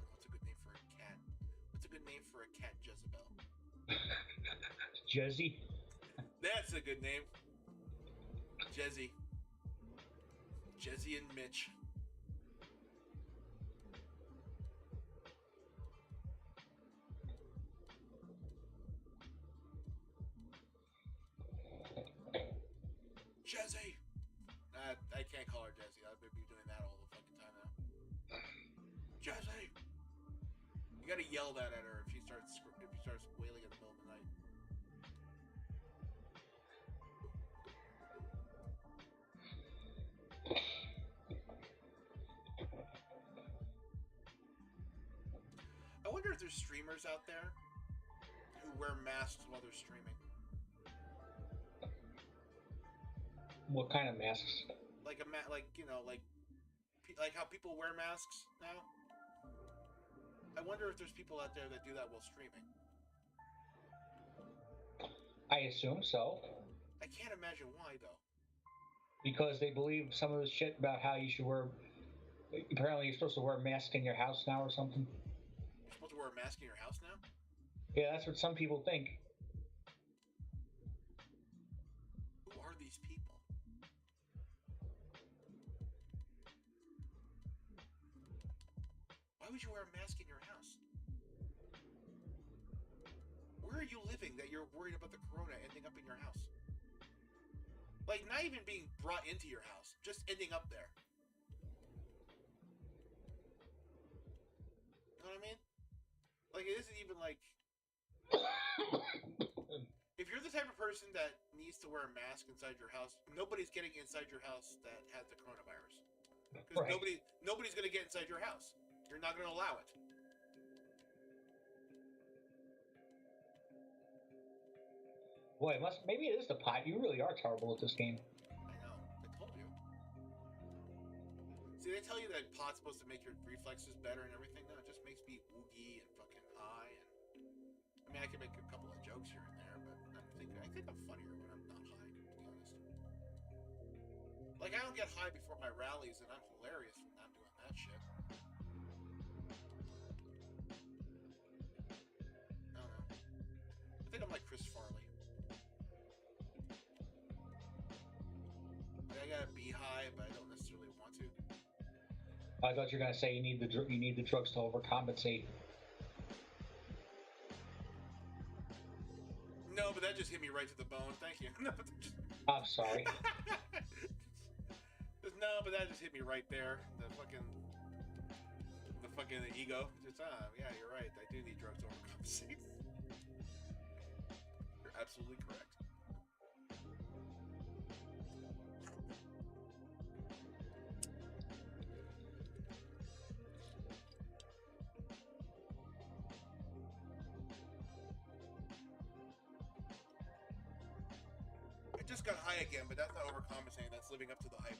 What's a good name for a cat? What's a good name for a cat, Jezebel? Jezzy. That's a good name. Jezzy. Jezzy and Mitch. Jezzy! I can't call her Jezzy. I'd be doing that all the fucking time now. Jezzy! You gotta yell that at her if she starts wailing in the middle of the night. I wonder if there's streamers out there who wear masks while they're streaming. What kind of masks? Like like how people wear masks now. I wonder if there's people out there that do that while streaming. I assume so. I can't imagine why though. Because they believe some of the shit about how you should wear. Apparently, you're supposed to wear a mask in your house now or something. You're supposed to wear a mask in your house now? Yeah, that's what some people think. Who are these people? Why would you wear a mask in your house? Where are you living that you're worried about the corona ending up in your house? Like, not even being brought into your house, just ending up there. You know what I mean? Like, it isn't even like... If you're the type of person that needs to wear a mask inside your house, nobody's getting inside your house that has the coronavirus. Because right. nobody's going to get inside your house. You're not going to allow it. Boy, maybe it is the pot. You really are terrible at this game. I know. I told you. See, they tell you that pot's supposed to make your reflexes better and everything. No, it just makes me woogie and fucking high. And I mean, I can make a couple of jokes here and there, but I think I'm funnier when I'm not high, to be honest. Like, I don't get high before my rallies, and I'm hilarious when I'm doing that shit. high, but I don't necessarily want to. I thought you were gonna say you need the drugs to overcompensate. No, but that just hit me right to the bone. Thank you. No, I'm sorry. no, but that just hit me right there. The fucking ego. Just yeah, you're right. I do need drugs to overcompensate. You're absolutely correct. I just got high again, but that's not overcompensating. That's living up to the hype.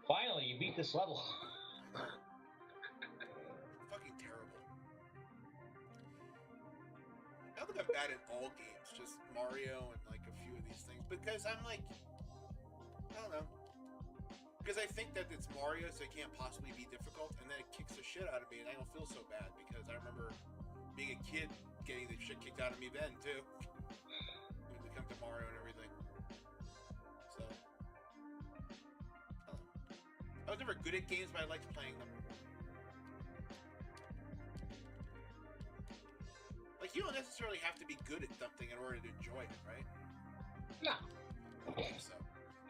Finally, you beat this level. Fucking terrible. I don't think I'm bad in all games, just Mario and like a few of these things. Because I'm like, I don't know. Because I think that it's Mario, so it can't possibly be difficult, and then it kicks the shit out of me, and I don't feel so bad because I remember being a kid getting the shit kicked out of me then too. When it comes to Mario and everything. So, I don't know. I was never good at games, but I liked playing them. Like, you don't necessarily have to be good at something in order to enjoy it, right? No. I believe so.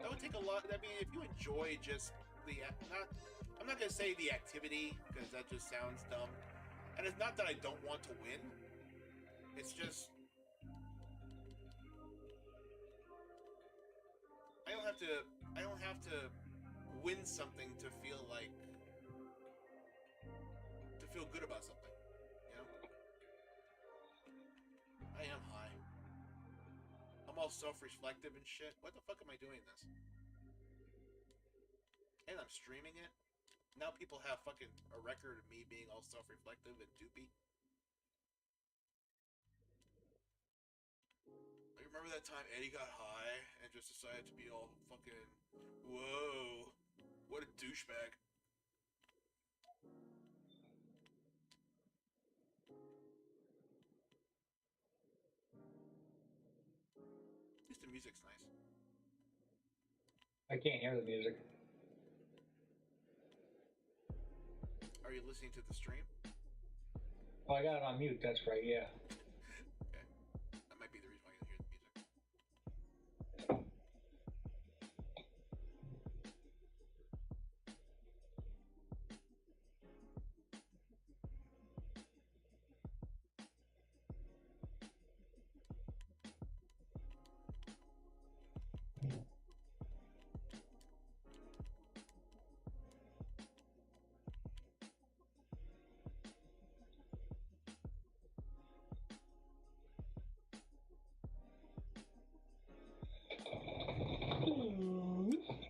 That would take a lot. I mean, if you enjoy just I'm not gonna say the activity because that just sounds dumb. And it's not that I don't want to win. It's just I don't have to win something to feel good about something. You know? I am high. I'm all self-reflective and shit. What the fuck am I doing this? And I'm streaming it. Now people have fucking a record of me being all self-reflective and doopy. I remember that time Eddie got high and just decided to be all fucking, whoa, what a douchebag. At least the music's nice. I can't hear the music. Are you listening to the stream? Oh, I got it on mute. That's right. Yeah. Okay. That might be the reason why you don't hear the music.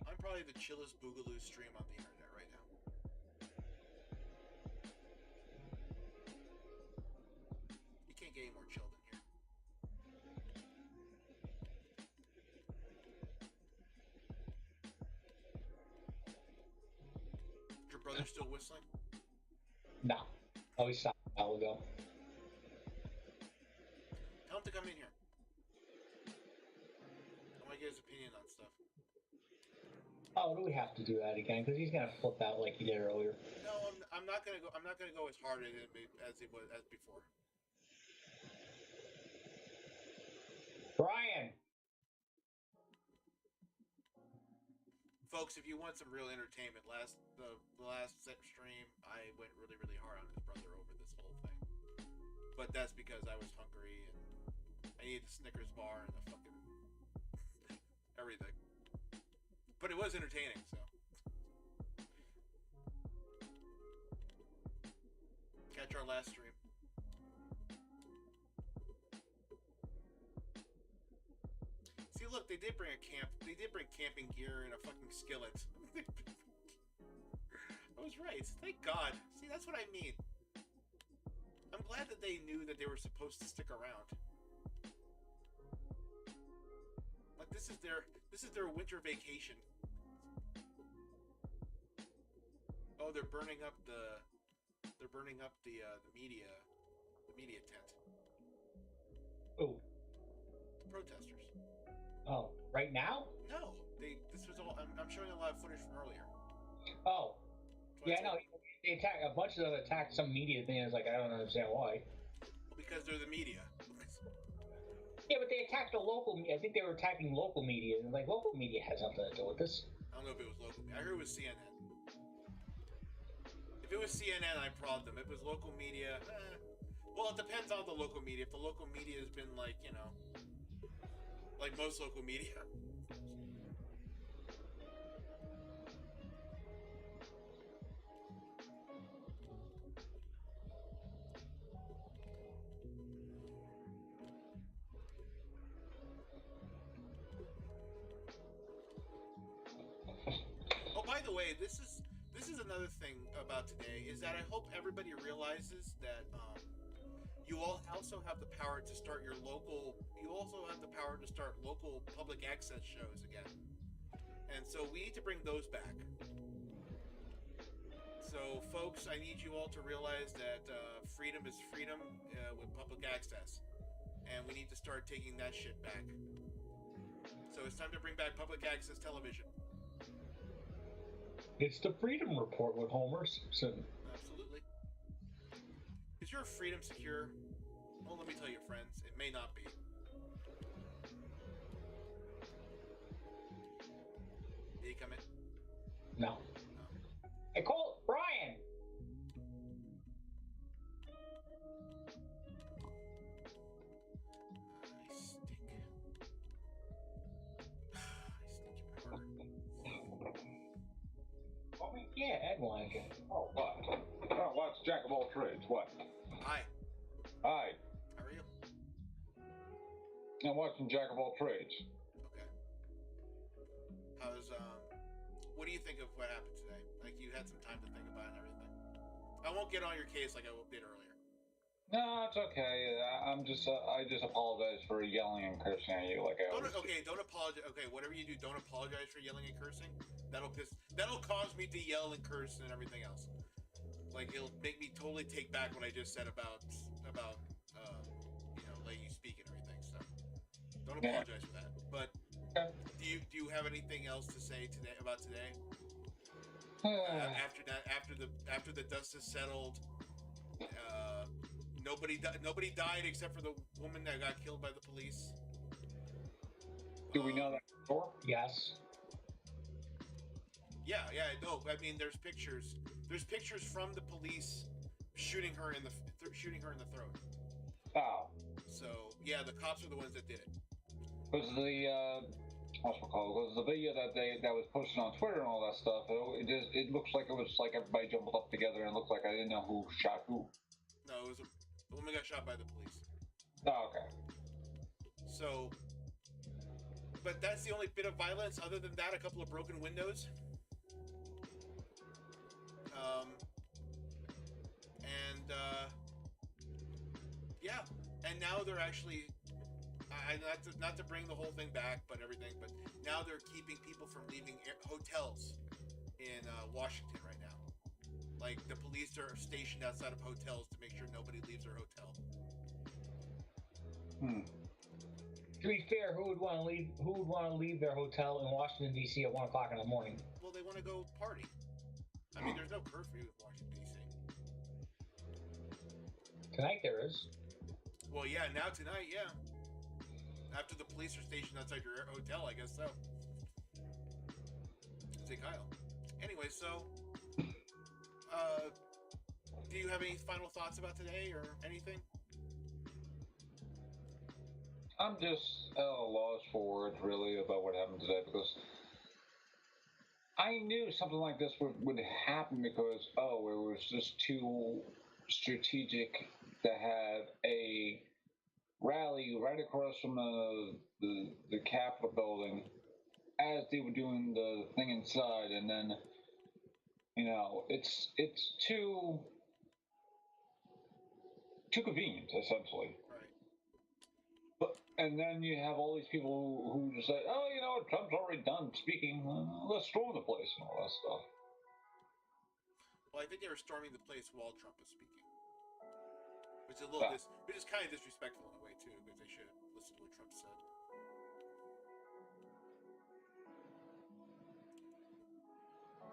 I'm probably the chillest Boogaloo stream on the internet right now. You can't get any more chill than here. Is your brother still whistling? No. Oh, he stopped a while ago. Tell him to come in here. I want to get his opinion on stuff. Oh, do we have to do that again? Because he's gonna flip out like he did earlier. No, I'm not gonna go. I'm not gonna go as hard as it was as before. Brian. Folks, if you want some real entertainment, the last stream, I went really, really hard on his brother over this whole thing. But that's because I was hungry and I needed the Snickers bar and the fucking everything. But it was entertaining, so. Catch our last stream. See, look, they did bring camping gear and a fucking skillet. I was right. Thank God. See, that's what I mean. I'm glad that they knew that they were supposed to stick around. Like this is their winter vacation. Oh, they're burning up the media. the media tent. Oh. The protesters. Oh, right now? No, this was all. I'm showing a lot of footage from earlier. Oh. Yeah, no. Well, They attacked a bunch of them. Attacked some media thing. I was like, I don't understand why. because they're the media. Yeah, but they attacked the local. I think they were attacking local media, and like local media has something to do with this. I don't know if it was local. I heard it was CNN. If it was CNN, I prod them. If it was local media, well, it depends on the local media. If the local media has been like, like most local media. Oh, by the way, this is another thing about today is that I hope everybody realizes that you all also have the power to start your local. You also have the power to start local public access shows again, and so we need to bring those back. So, folks, I need you all to realize that freedom is freedom with public access, and we need to start taking that shit back. So it's time to bring back public access television. It's the Freedom Report with Homer Simpson. Absolutely. Is your freedom secure? Well, let me tell you, friends, it may not be. Did he come in? No. Hey, call Brian. I stink. I stink. Oh, yeah, Ed wanted to. Oh, what? Oh, what's Jack of all trades? What? Hi. Hi. How are you? I'm watching Jack of all trades. Okay. How's what do you think of what happened today? Like you had some time to think about it and everything. I won't get on your case like I did earlier. No, it's okay. I just apologize for yelling and cursing at you like I always do. Don't apologize. Okay, whatever you do, don't apologize for yelling and cursing. That'll cause me to yell and curse and everything else. Like it'll make me totally take back what I just said about letting you speak and everything. So don't apologize for that. But do you have anything else to say today about today? After the dust has settled, nobody died except for the woman that got killed by the police. Do we know that before? Yes. Yeah. No, I mean, there's pictures. There's pictures from the police shooting her in the throat. Oh. So yeah, the cops are the ones that did it. Was the video that was posted on Twitter and all that stuff? It looks like it was like everybody jumbled up together and it looked like I didn't know who shot who. No, it was the woman got shot by the police. Oh, okay. So, but that's the only bit of violence. Other than that, a couple of broken windows. Yeah, and now they're actually, not to bring the whole thing back, but now they're keeping people from leaving hotels in Washington right now. Like the police are stationed outside of hotels to make sure nobody leaves their hotel. To be fair, who would want to leave their hotel in Washington D.C. at 1 o'clock in the morning? Well, they want to go party. I mean, there's no curfew in Washington D.C. Tonight there is. Well, yeah, now tonight, yeah. After the police are stationed outside your hotel, I guess so. Say Kyle. Anyway, so, do you have any final thoughts about today or anything? I'm just at a loss for words, really, about what happened today, because I knew something like this would happen because, it was just too strategic to have a rally right across from the Capitol building as they were doing the thing inside, and then, it's too convenient, essentially. And then you have all these people who just say, Trump's already done speaking. Let's storm the place and all that stuff. Well, I think they were storming the place while Trump was speaking. which is a little which is kind of disrespectful in a way too, because they should listen to what Trump said.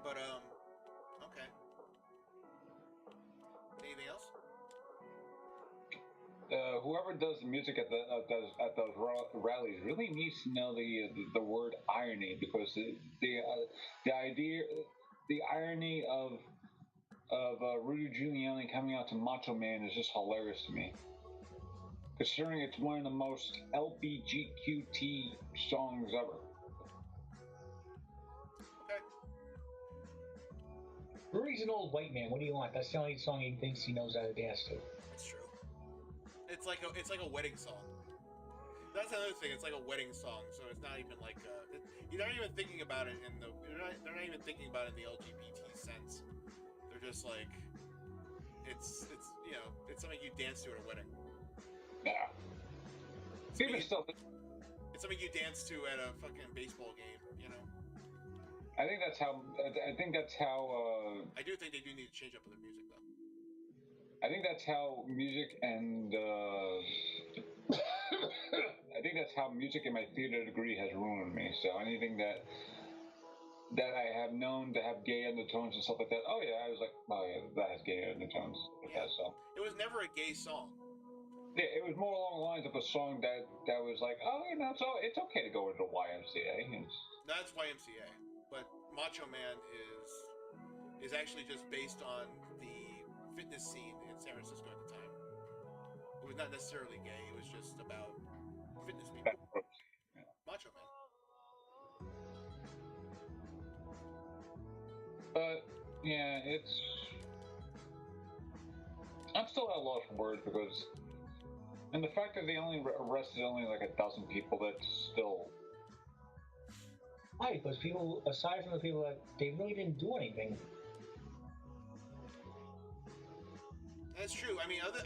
But okay. Anything else? Whoever does the music at those rallies really needs to know the word irony, because the idea, the irony of Rudy Giuliani coming out to Macho Man is just hilarious to me, considering it's one of the most LBGQT songs ever. Okay. Rudy's an old white man. What do you want? That's the only song he thinks he knows how to dance to. That's true. It's like a wedding song. That's another thing. It's like a wedding song, so it's not even like you're not even thinking about it in the. They're not even thinking about it in the LGBT sense. They're just like, it's it's something you dance to at a wedding. Yeah. It's something you dance to at a fucking baseball game. I think that's how. I do think they do need to change up their music though. I think that's how music and I think that's how music in my theater degree has ruined me. So anything that I have known to have gay undertones and stuff like that, oh yeah, I was like, oh yeah, that has gay undertones. Yeah. So it was never a gay song. Yeah, it was more along the lines of a song that was like, oh, it's okay to go into YMCA. That's YMCA, but Macho Man is actually just based on the fitness scene in San Francisco at the time. It was not necessarily gay. It was just about fitness people. Yeah. Macho Man. But yeah, I'm still at a loss for words, because, and the fact that they only arrested only like 1,000 people, that's still. Why? Because people, aside from the people that they really didn't do anything. That's true. I mean, other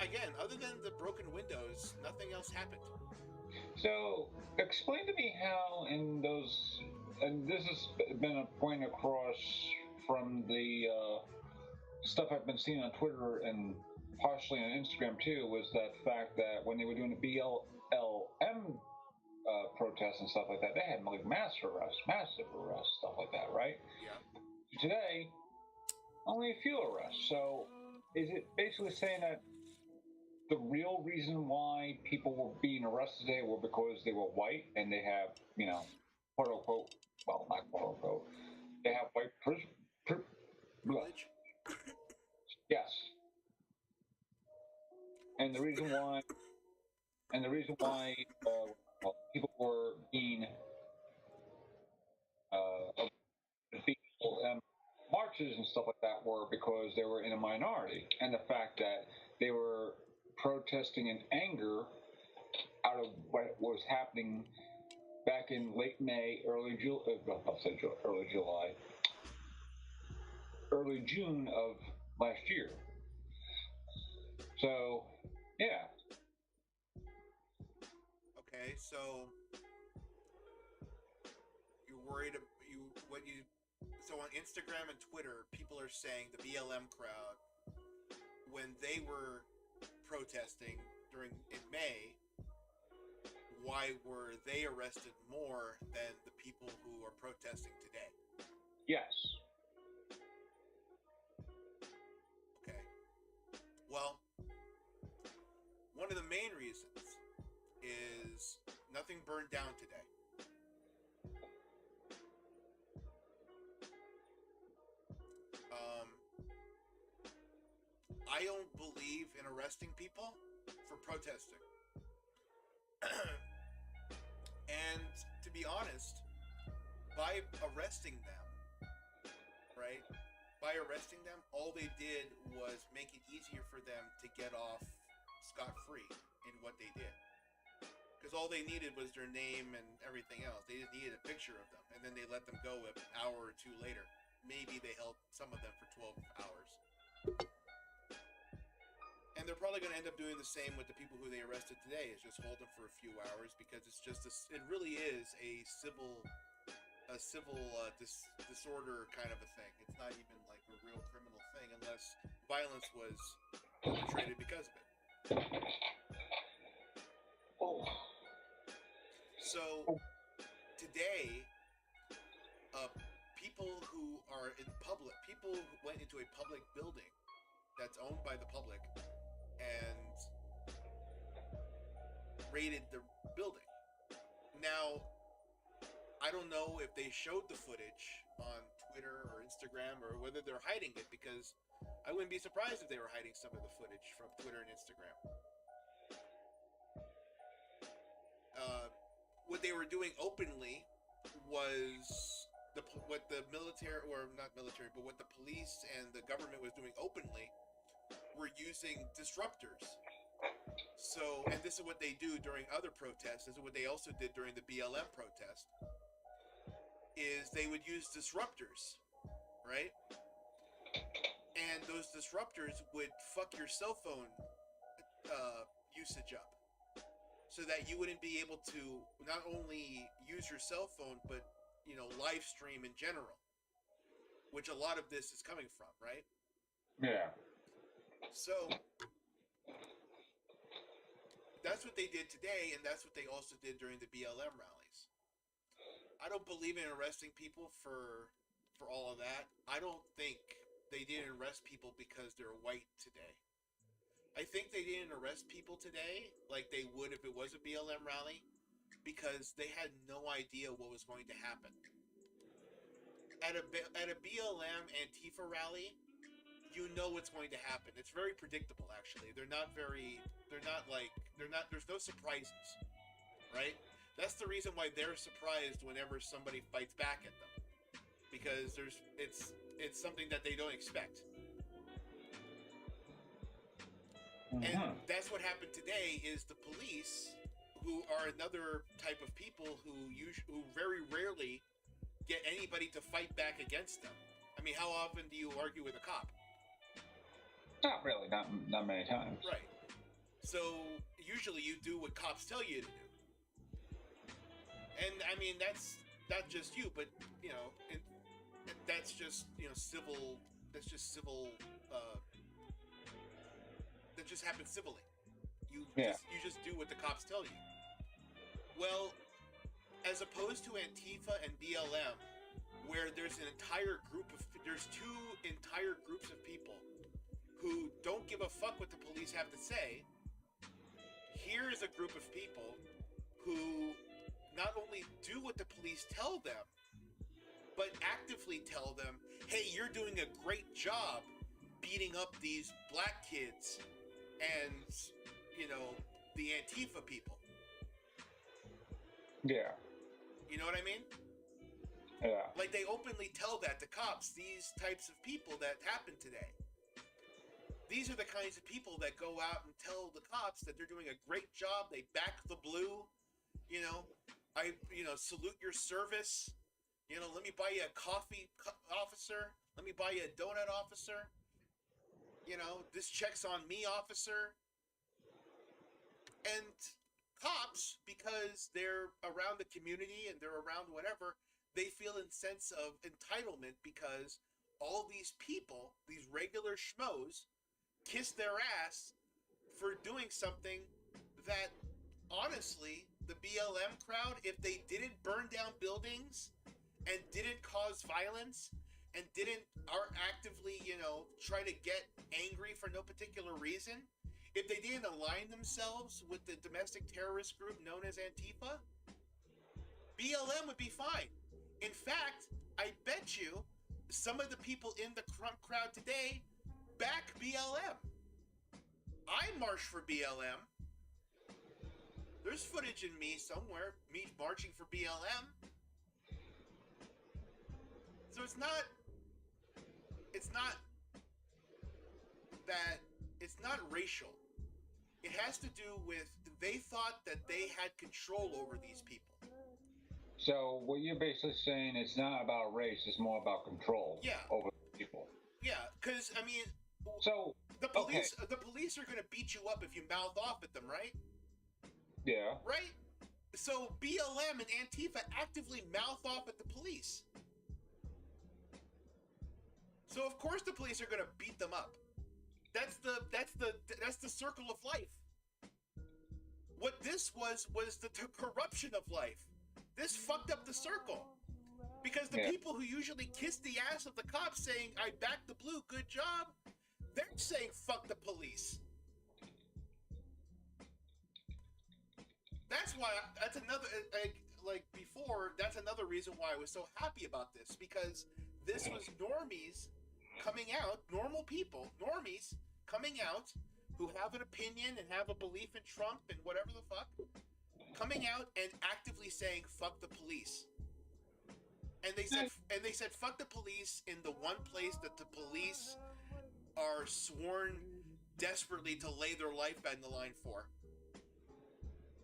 than the broken windows, nothing else happened. So, explain to me how in those, and this has been a point across from the stuff I've been seeing on Twitter and partially on Instagram too, was that fact that when they were doing the BLM protests and stuff like that, they had like massive arrests, stuff like that, right? Yeah. Today, only a few arrests. So, is it basically saying that the real reason why people were being arrested today were because they were white and they have, quote unquote, well, not quote unquote, they have white privilege? Yes. And the reason why people were being marches and stuff like that were because they were in a minority, and the fact that they were protesting in anger out of what was happening back in late May, early June of last year. So, yeah. Okay, so you're worried so on Instagram and Twitter, people are saying the BLM crowd, when they were protesting in May, why were they arrested more than the people who are protesting today? Yes. Okay. Well, one of the main reasons is nothing burned down today. I don't believe in arresting people for protesting. And to be honest, by arresting them, right? By arresting them, all they did was make it easier for them to get off scot-free in what they did. Because all they needed was their name and everything else. They just needed a picture of them, and then they let them go an hour or two later. Maybe they held some of them for 12 hours. And they're probably going to end up doing the same with the people who they arrested today, is just hold them for a few hours, because it's just it really is a civil disorder kind of a thing. It's not even like a real criminal thing unless violence was perpetrated because of it. Oh. So today, people who are in public, people who went into a public building that's owned by the public and raided the building. Now, I don't know if they showed the footage on Twitter or Instagram or whether they're hiding it, because I wouldn't be surprised if they were hiding some of the footage from Twitter and Instagram. What they were doing openly was what the military, or not military, but what the police and the government was doing openly were using disruptors. So, and this is what they do during other protests. This is what they also did during the BLM protest. Is they would use disruptors, right? And those disruptors would fuck your cell phone usage up, so that you wouldn't be able to not only use your cell phone, but, you know, live stream in general, which a lot of this is coming from, right? Yeah. So that's what they did today, and that's what they also did during the BLM rallies. I don't believe in arresting people for all of that. I don't think they didn't arrest people because they're white today. I think they didn't arrest people today like they would if it was a BLM rally, because they had no idea what was going to happen. At a BLM Antifa rally, you know what's going to happen. It's very predictable, actually. There's no surprises, right? That's the reason why they're surprised whenever somebody fights back at them, because it's something that they don't expect. Mm-hmm. And that's what happened today. Is the police, who are another type of people who very rarely get anybody to fight back against them. I mean, how often do you argue with a cop? Not really, not many times. Right. So usually you do what cops tell you to do. And I mean, that's not just you, but, you know, that's just, you know, civil. That's just civil. That just happens civilly. You just do what the cops tell you. Well, as opposed to Antifa and BLM, where there's two entire groups of people who don't give a fuck what the police have to say. Here is a group of people who not only do what the police tell them, but actively tell them, hey, you're doing a great job beating up these black kids and, you know, the Antifa people. Yeah. You know what I mean? Yeah. Like, they openly tell that to cops, these types of people that happened today. These are the kinds of people that go out and tell the cops that they're doing a great job. They back the blue. You know, salute your service. You know, let me buy you a coffee, officer. Let me buy you a donut, officer. You know, this check's on me, officer. And cops, because they're around the community and they're around whatever, they feel a sense of entitlement because all these people, these regular schmoes, kiss their ass for doing something that, honestly, the BLM crowd, if they didn't burn down buildings and didn't cause violence and are actively, you know, try to get angry for no particular reason, if they didn't align themselves with the domestic terrorist group known as Antifa, BLM would be fine. In fact, I bet you some of the people in the crowd today back BLM. I marched for BLM. There's footage in me somewhere, me marching for BLM. So it's not racial. It has to do with they thought that they had control over these people. So what you're basically saying, it's not about race, it's more about control over people. Yeah, because, I mean, so the police are going to beat you up if you mouth off at them, right? Yeah. Right? So BLM and Antifa actively mouth off at the police. So of course the police are going to beat them up. That's the circle of life. What this was the corruption of life. This fucked up the circle. Because the people who usually kiss the ass of the cops saying, I backed the blue, good job, they're saying, fuck the police. That's why, that's another, like before, that's another reason why I was so happy about this. Because this was normies coming out, normal people, normies coming out, who have an opinion and have a belief in Trump and whatever the fuck, coming out and actively saying, fuck the police. And they said fuck the police in the one place that the police are sworn desperately to lay their life on the line for.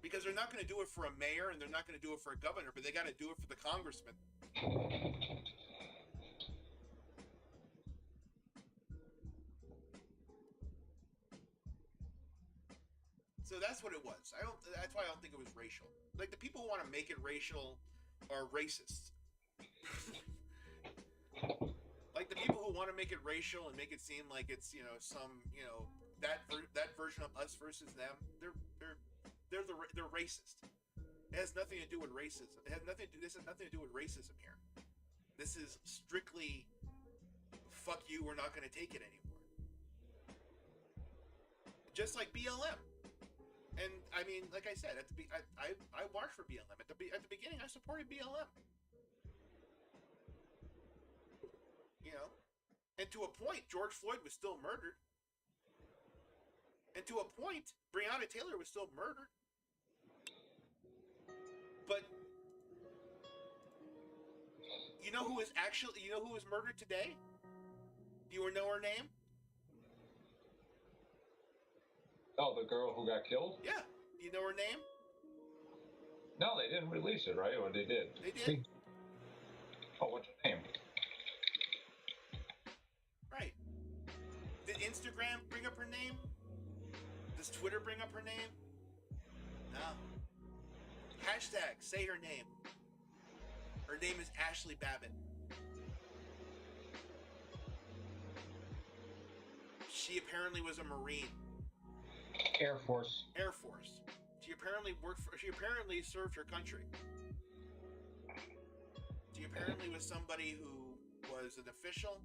Because they're not going to do it for a mayor and they're not going to do it for a governor, but they got to do it for the congressman. So that's what it was. That's why I don't think it was racial. Like, the people who want to make it racial are racists. Like, the people who want to make it racial and make it seem like it's, you know, some, you know, that version of us versus them, they're racist. It has nothing to do with racism. This has nothing to do with racism here. This is strictly, fuck you, we're not going to take it anymore. Just like BLM. And I mean, like I said, I marched for BLM. At the beginning, I supported BLM. You know, and to a point, George Floyd was still murdered. And to a point, Breonna Taylor was still murdered. But you know who was murdered today? Do you know her name? Oh, the girl who got killed? Yeah. Do you know her name? No, they didn't release it, right? Or they did? They did. Oh, what's her name? Right. Did Instagram bring up her name? Does Twitter bring up her name? No. Hashtag, say her name. Her name is Ashley Babbitt. She apparently was a Marine. Air Force. She apparently served her country. She apparently was somebody who was an official,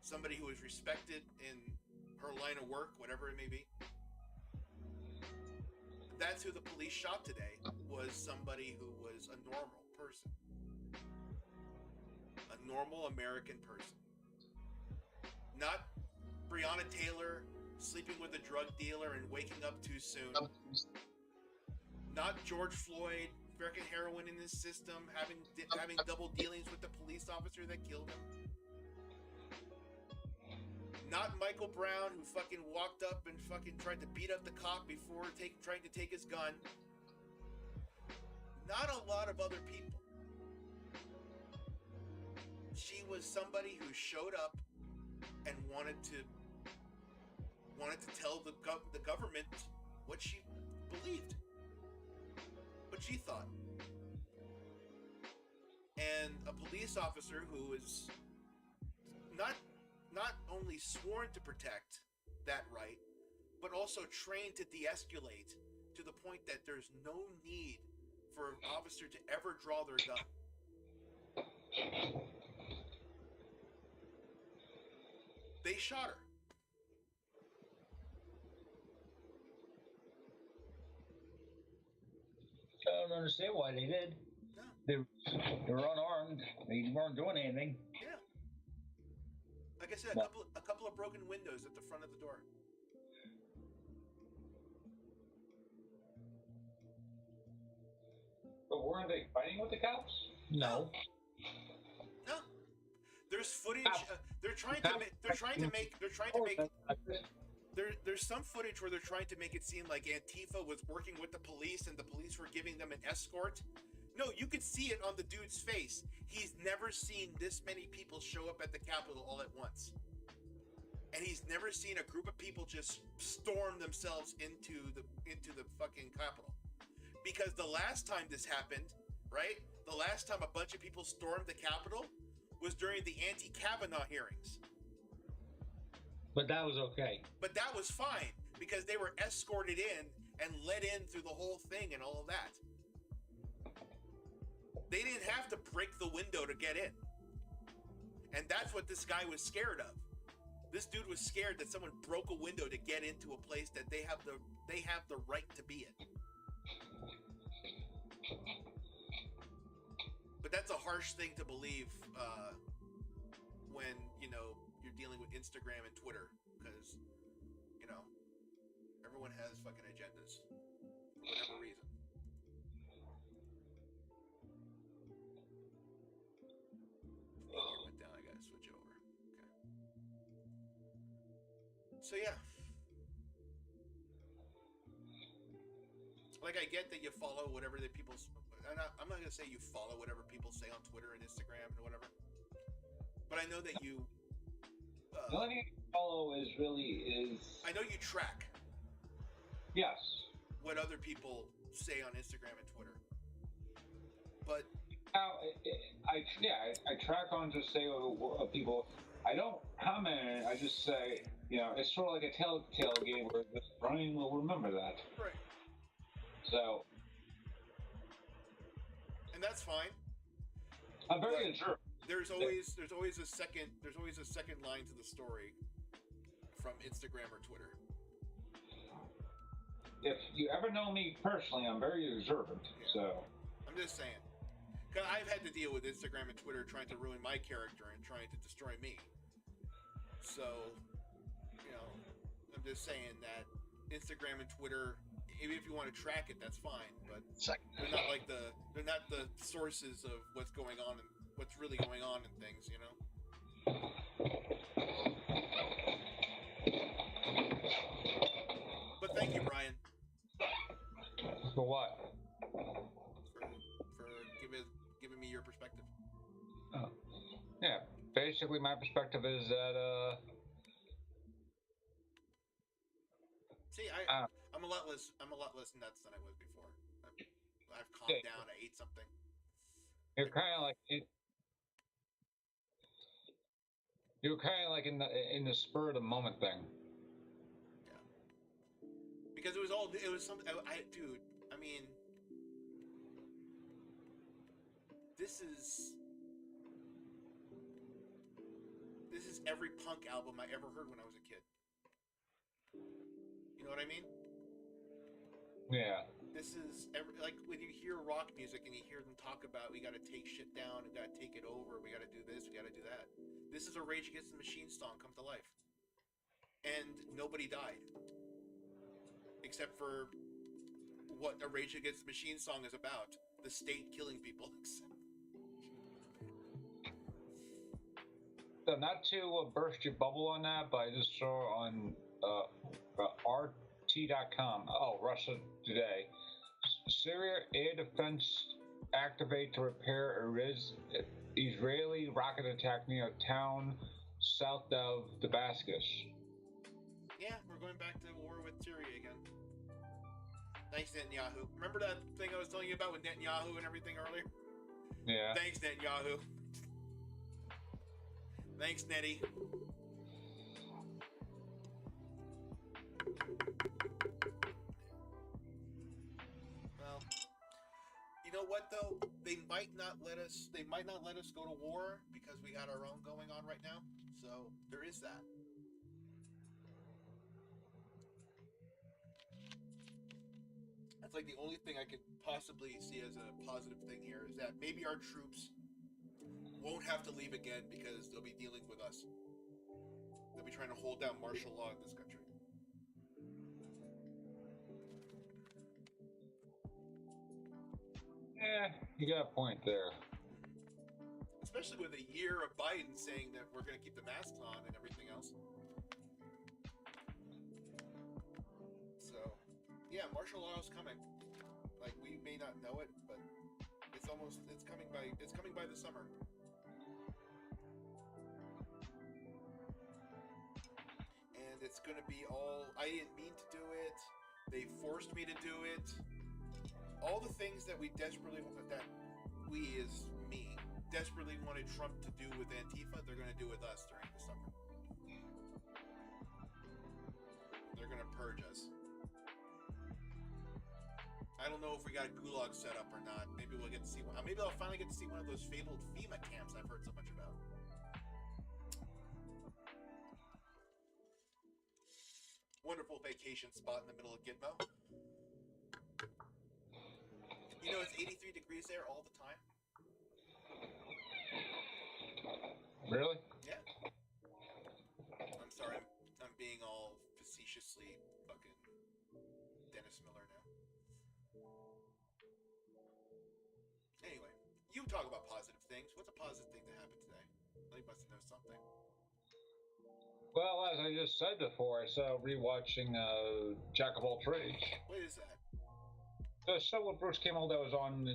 somebody who was respected in her line of work, whatever it may be. That's who the police shot today, was somebody who was a normal person. A normal American person. Not Breonna Taylor sleeping with a drug dealer and waking up too soon. Not George Floyd, freaking heroin in his system, having double dealings with the police officer that killed him. Not Michael Brown, who fucking walked up and fucking tried to beat up the cop before trying to take his gun. Not a lot of other people. She was somebody who showed up and wanted to tell the government what she believed, what she thought. And a police officer who is not only sworn to protect that right, but also trained to de-escalate to the point that there's no need for an officer to ever draw their gun. They shot her. I don't understand why they did. No. They were unarmed. They weren't doing anything. Yeah. Like I said, a couple of broken windows at the front of the door. But weren't they fighting with the cops? No. No. There's footage. There's some footage where they're trying to make it seem like Antifa was working with the police and the police were giving them an escort. No, you could see it on the dude's face. He's never seen this many people show up at the Capitol all at once. And he's never seen a group of people just storm themselves into the fucking Capitol. Because the last time this happened, right? The last time a bunch of people stormed the Capitol was during the anti-Kavanaugh hearings. But that was okay. But that was fine because they were escorted in and let in through the whole thing and all of that. They didn't have to break the window to get in. And that's what this guy was scared of. This dude was scared that someone broke a window to get into a place that they have the right to be in. But that's a harsh thing to believe when, you know, you're dealing with Instagram and Twitter, because, you know, everyone has fucking agendas for whatever reason. Went down. I gotta switch over. Okay. So yeah, like I get that you follow whatever the people. I'm not gonna say you follow whatever people say on Twitter and Instagram and whatever, but I know that you. The only thing you follow is I know you track. Yes. What other people say on Instagram and Twitter, but. Now, I track on just say people. I don't comment. I just say, you know, it's sort of like a telltale game where Brian will remember that. Right. So. And that's fine. I'm very observant. There's always a second line to the story from Instagram or Twitter. If you ever know me personally, I'm very observant. Yeah. So. I'm just saying. Because I've had to deal with Instagram and Twitter trying to ruin my character and trying to destroy me. So, you know, I'm just saying that Instagram and Twitter, even if you want to track it, that's fine. But they're not the sources of what's going on and what's really going on in things, you know. But thank you, Brian. For what? For giving me your perspective. Oh. Yeah, basically my perspective is that see, I'm a lot less nuts than I was before. I've calmed down. I ate something. You're kind of like in the spur of the moment thing. Yeah. Because it was something. Dude. I mean, this is every punk album I ever heard when I was a kid. You know what I mean? Yeah. This is like when you hear rock music and you hear them talk about we got to take shit down, we got to take it over, we got to do this, we got to do that. This is a Rage Against the Machine song come to life, and nobody died, except for what a Rage Against the Machine song is about: the state killing people. So not to burst your bubble on that, but I just saw on RT.com. Oh, Russia Today. Syria air defense activate to repair Israeli rocket attack near a town south of Damascus. Yeah, we're going back to war with Syria again. Thanks, Netanyahu. Remember that thing I was telling you about with Netanyahu and everything earlier? Yeah. Thanks, Netanyahu. Thanks, Nettie. Well, you know what though? They might not let us go to war because we got our own going on right now. So there is that. That's like the only thing I could possibly see as a positive thing here is that maybe our troops won't have to leave again because they'll be dealing with us. They'll be trying to hold down martial law in this country. Yeah, you got a point there. Especially with a year of Biden saying that we're going to keep the masks on and everything else. So, yeah, martial law is coming. Like, we may not know it, but it's coming by the summer. And it's going to be all, I didn't mean to do it. They forced me to do it. All the things that we desperately wanted Trump to do with Antifa, they're going to do with us during the summer. don't know if we got Gulag set up or not. Maybe we'll get to see. Maybe I'll finally get to see one of those fabled FEMA camps I've heard so much about. Wonderful vacation spot in the middle of Gitmo. You know it's 83 degrees there all the time. Really? Yeah. I'm sorry. I'm being all facetiously fucking Dennis Miller now. Anyway, you talk about positive things. What's a positive thing that happened today? You must have known something. Well, as I just said before, I saw rewatching Jack of All Trades. What is that? The show with Bruce Campbell that was on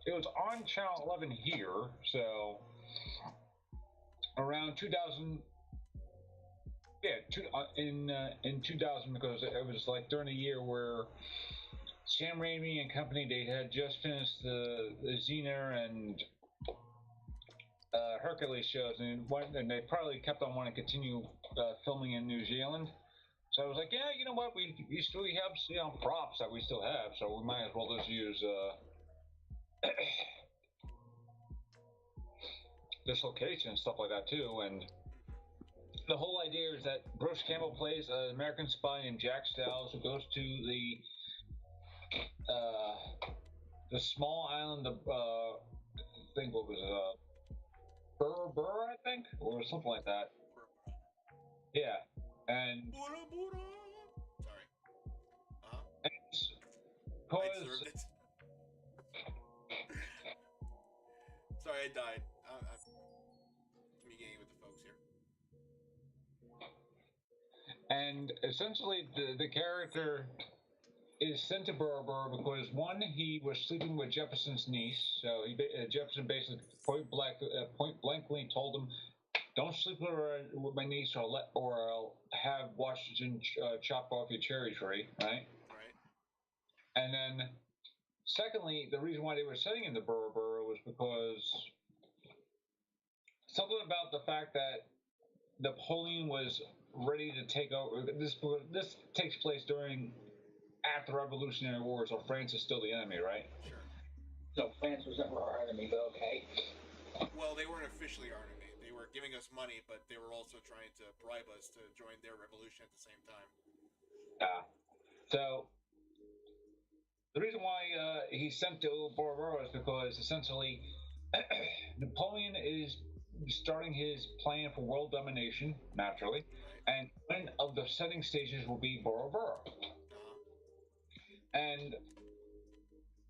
it was on Channel 11 here, so around 2000. Yeah, in 2000, because it was like during the year where Sam Raimi and company, they had just finished the Xena and Hercules shows, and they probably kept on wanting to continue filming in New Zealand. So I was like, yeah, you know what, we still have props that we still have, so we might as well just use this location and stuff like that too. And the whole idea is that Bruce Campbell plays an American spy named Jack Stiles who goes to the small island of I think what was it, Burr, I think, or something like that. Yeah, and sorry. I deserved it. Sorry, I died. I'm communicating with the folks here. And essentially, the character is sent to Burr because one, he was sleeping with Jefferson's niece, so Jefferson basically point blankly told him, "Don't sleep with my niece, or I'll have Washington chop off your cherry tree." Right. Right. And then, secondly, the reason why they were sending him to Burr was because something about the fact that Napoleon was ready to take over. This takes place after Revolutionary War, so France is still the enemy, right? Sure. So France was never our enemy, but okay. Well, they weren't officially our enemy. They were giving us money, but they were also trying to bribe us to join their revolution at the same time. So the reason why he's sent to Bora is because essentially Napoleon is starting his plan for world domination, naturally, and one of the setting stages will be Bora Bora. And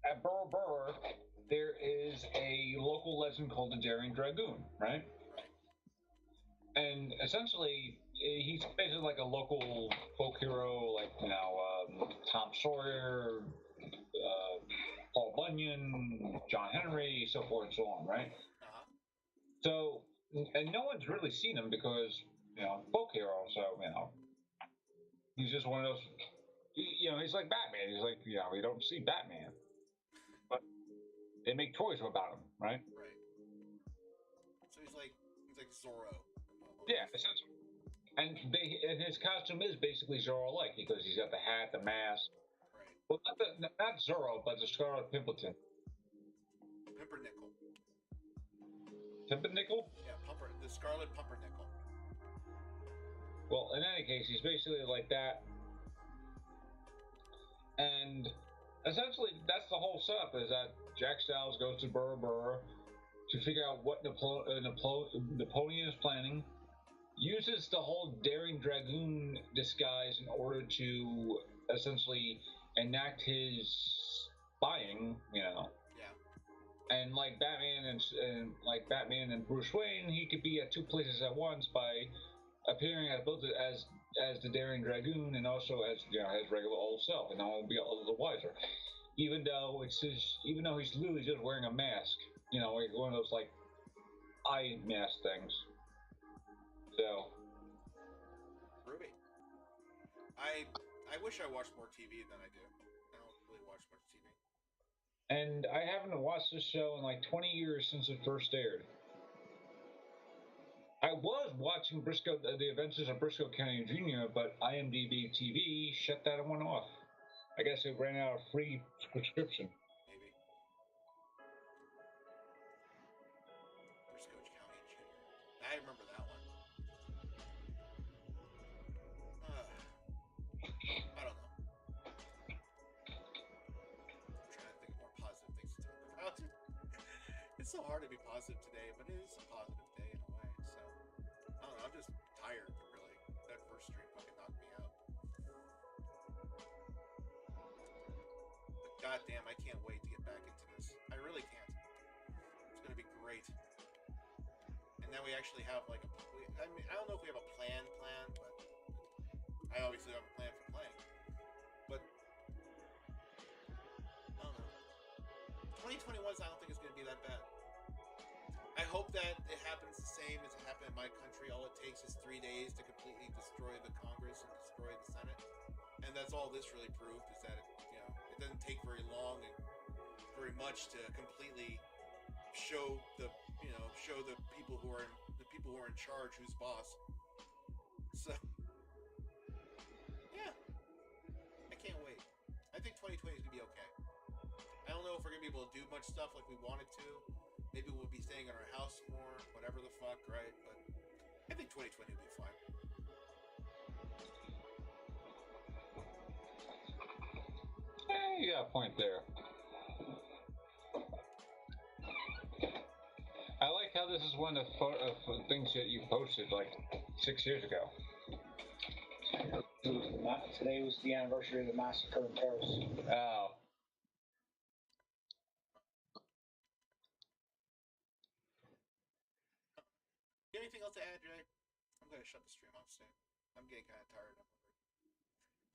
at Bora Bora, there is a local legend called the Daring Dragoon, right? And essentially, he's basically like a local folk hero, like, Tom Sawyer, Paul Bunyan, John Henry, so forth and so on, right? So, and no one's really seen him because, folk hero, so, he's just one of those, he's like Batman. He's like, we don't see Batman. But they make toys about him, right? Right. So he's like Zorro. Yeah, essentially. And his costume is basically Zorro-like because he's got the hat, the mask. Right. Well, not Zorro, but the Scarlet Pimpleton. Pumpernickel. Pumpernickel? Yeah, the Scarlet Pumpernickel. Well, in any case, he's basically like that. And essentially, that's the whole setup, is that Jack Stiles goes to Bora Bora to figure out what Napoleon is planning, uses the whole Daring Dragoon disguise in order to essentially enact his spying, Yeah. And like Batman and Bruce Wayne, he could be at two places at once by appearing as both as the Daring Dragoon and also as his regular old self, and no one will be all the wiser. Even though he's literally just wearing a mask, like one of those like eye mask things. So, Ruby, I wish I watched more TV than I do. I don't really watch much TV. And I haven't watched this show in like 20 years since it first aired. I was watching The Adventures of Briscoe County Jr., but IMDb TV shut that one off. I guess it ran out of free subscription. Maybe. Briscoe County Jr. I remember that one. I don't know. I'm trying to think of more positive things to talk about. It's so hard to be positive today, but it is a positive day in a way. So, I don't know. I'm just tired, really. That first stream fucking knocked me out. But goddamn, I can't wait to get back into this. I really can't. It's gonna be great. And now we actually have like I mean, I don't know if we have a plan, but I obviously have a plan for playing. But I don't know. 2021 I don't think it's gonna be that bad. I hope that it happens the same as it happened in my country. All it takes is 3 days to completely destroy the Congress and destroy the Senate, and that's all this really proved is that it doesn't take very long and very much to completely show the people who are in charge who's boss. So yeah, I can't wait. I think 2020 is gonna be okay. I don't know if we're gonna be able to do much stuff like we wanted to. Maybe we'll be staying in our house more, whatever the fuck, right? But I think 2020 will be fine. You got a point there. I like how this is one of the things that you posted like 6 years ago. Today was the anniversary of the massacre in Paris. Oh. Anything else to add, Jay? I'm gonna shut the stream off soon. I'm getting kind of tired. I'm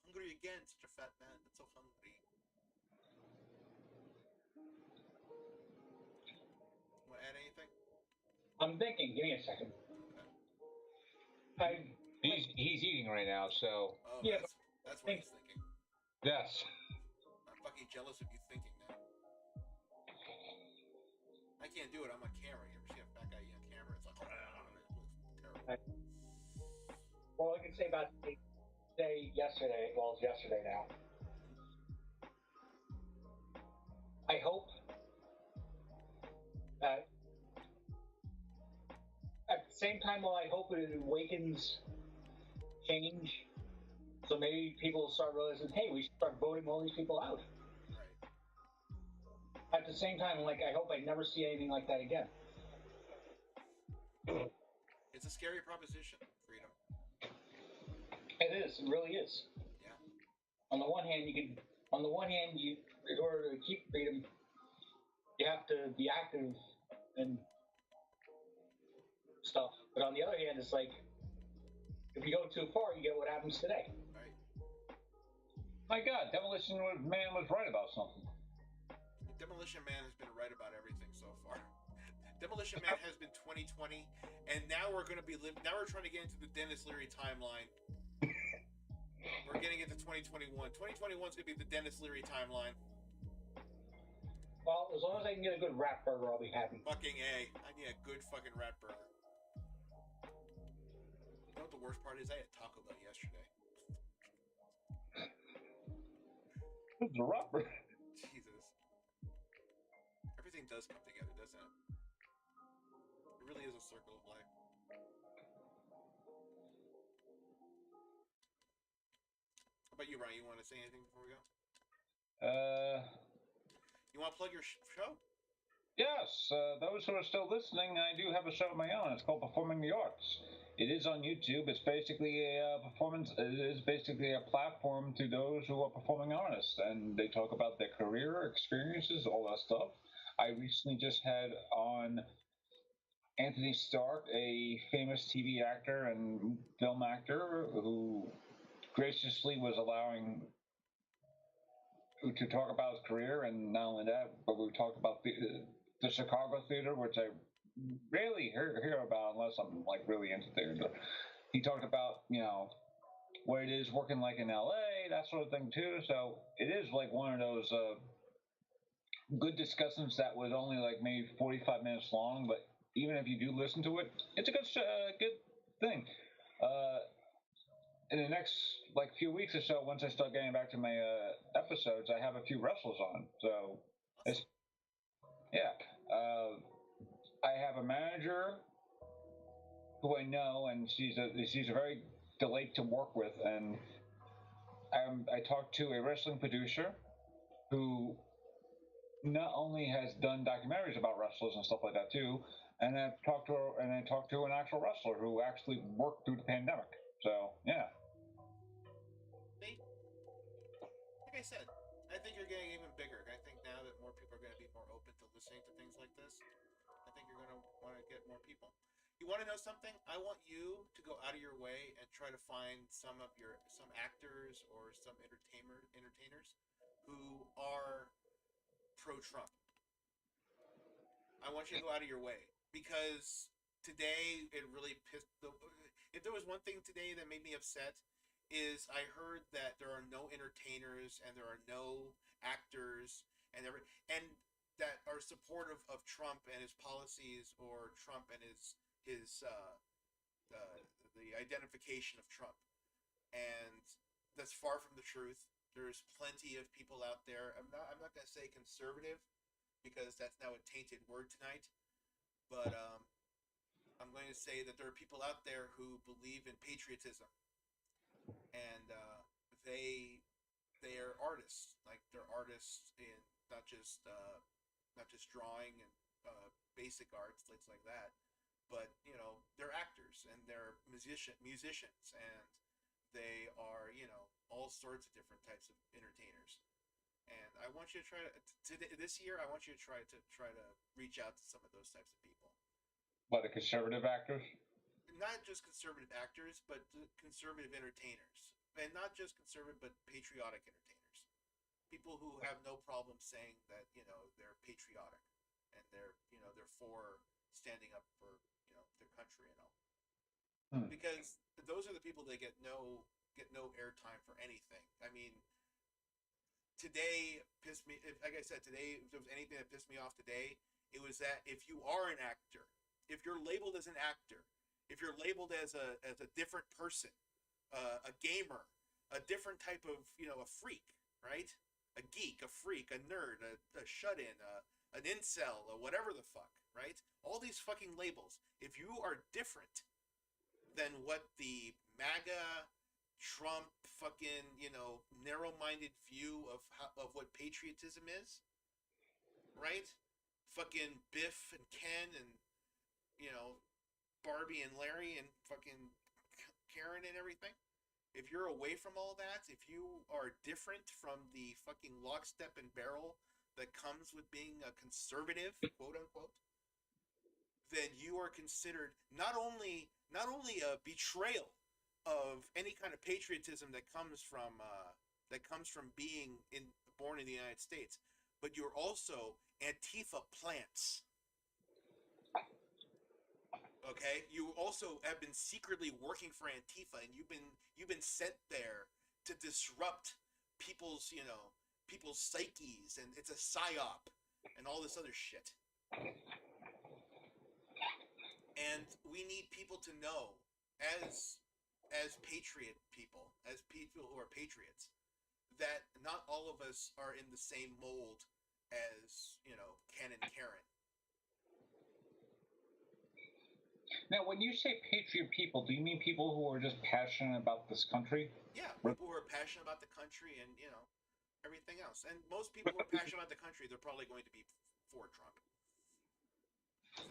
hungry again. Such a fat man. That's so hungry. Want to add anything? I'm thinking. Give me a second. Okay. He's eating right now, so. Oh, yeah, that's what he's thinking. Yes. I'm fucking jealous of you thinking that. I can't do it. I'm on camera. You ever see a fat guy eat on camera? It's like, terrible. All I can say about yesterday, well, it's yesterday now. I hope that at the same time, while I hope it awakens change, so maybe people will start realizing, hey, we should start voting all these people out. Right. At the same time, like, I hope I never see anything like that again. It's a scary proposition, freedom. It is. It really is. Yeah. On the one hand, in order to keep freedom, you have to be active and stuff. But on the other hand, it's like, if you go too far, you get what happens today. Right. My God, Demolition Man was right about something. Demolition Man has been right about everything so far. Demolition Man has been 2020, and now we're going to be now we're trying to get into the Dennis Leary timeline. We're getting into 2021. 2021 is going to be the Dennis Leary timeline. Well, as long as I can get a good rat burger, I'll be happy. Fucking A. I need a good fucking rat burger. You know what the worst part is? I had Taco Bell yesterday. It's a rat burger. Jesus. Everything does come together, doesn't it? It really is a circle of life. How about you, Ryan? You want to say anything before we go? You want to plug your show? Yes. Those who are still listening, I do have a show of my own. It's called Performing the Arts. It is on YouTube. It's basically a performance. It is basically a platform to those who are performing artists, and they talk about their career experiences, all that stuff. I recently just had on Anthony Stark, a famous TV actor and film actor who graciously was allowing to talk about his career, and not only that, but we talked about the Chicago theater, which I rarely hear about unless I'm like really into theater. He talked about what it is working like in LA, that sort of thing too. So it is like one of those good discussions that was only like maybe 45 minutes long, but even if you do listen to it, it's a good thing. in the next like few weeks or so, once I start getting back to my episodes, I have a few wrestlers on. So it's Awesome. yeah. I have a manager who I know, and she's a very delight to work with, and I talked to a wrestling producer who not only has done documentaries about wrestlers and stuff like that too, and I talked to an actual wrestler who actually worked through the pandemic. So yeah. See, like I said, I think you're getting even bigger. I think now that more people are going to be more open to listening to things like this, I think you're going to want to get more people. You want to know something? I want you to go out of your way and try to find some actors or some entertainers who are pro Trump. I want you to go out of your way because today it really pissed the. If there was one thing today that made me upset, is I heard that there are no entertainers and there are no actors and that are supportive of Trump and his policies or Trump and his uh, the identification of Trump, and that's far from the truth. There's plenty of people out there. I'm not going to say conservative because that's now a tainted word tonight. But I'm going to say that there are people out there who believe in patriotism, and they are artists. Like they're artists in not just uh, not just drawing and basic arts, things like that. But they're actors and they're musicians, and they are all sorts of different types of entertainers. And I want you to try to this year. I want you to try to reach out to some of those types of people. What, the conservative actors? Not just conservative actors, but conservative entertainers, and not just conservative, but patriotic entertainers. People who have no problem saying that they're patriotic and they're for standing up for their country and all. Hmm. Because those are the people that get no airtime for anything. I mean, today pissed me. Like I said, today, if there was anything that pissed me off today, it was that if you are an actor, if you're labeled as an actor, if you're labeled as a different person, a gamer, a different type of a freak, right? A geek, a freak, a nerd, a shut-in, an incel, or whatever the fuck, right? All these fucking labels. If you are different than what the MAGA Trump fucking narrow-minded view of what patriotism is, right? Fucking Biff and Ken and you know Barbie and Larry and fucking Karen and everything. If you're away from all that, if you are different from the fucking lockstep and barrel that comes with being a conservative, quote unquote, then you are considered not only a betrayal of any kind of patriotism that comes from being born in the United States, but you're also Antifa plants. Okay, you also have been secretly working for Antifa, and you've been sent there to disrupt people's psyches, and it's a psyop, and all this other shit. And we need people to know, as patriot people, as people who are patriots, that not all of us are in the same mold as Ken and Karen. Now, when you say patriot people, do you mean people who are just passionate about this country? Yeah, people who are passionate about the country and everything else. And most people who are passionate about the country, they're probably going to be for Trump.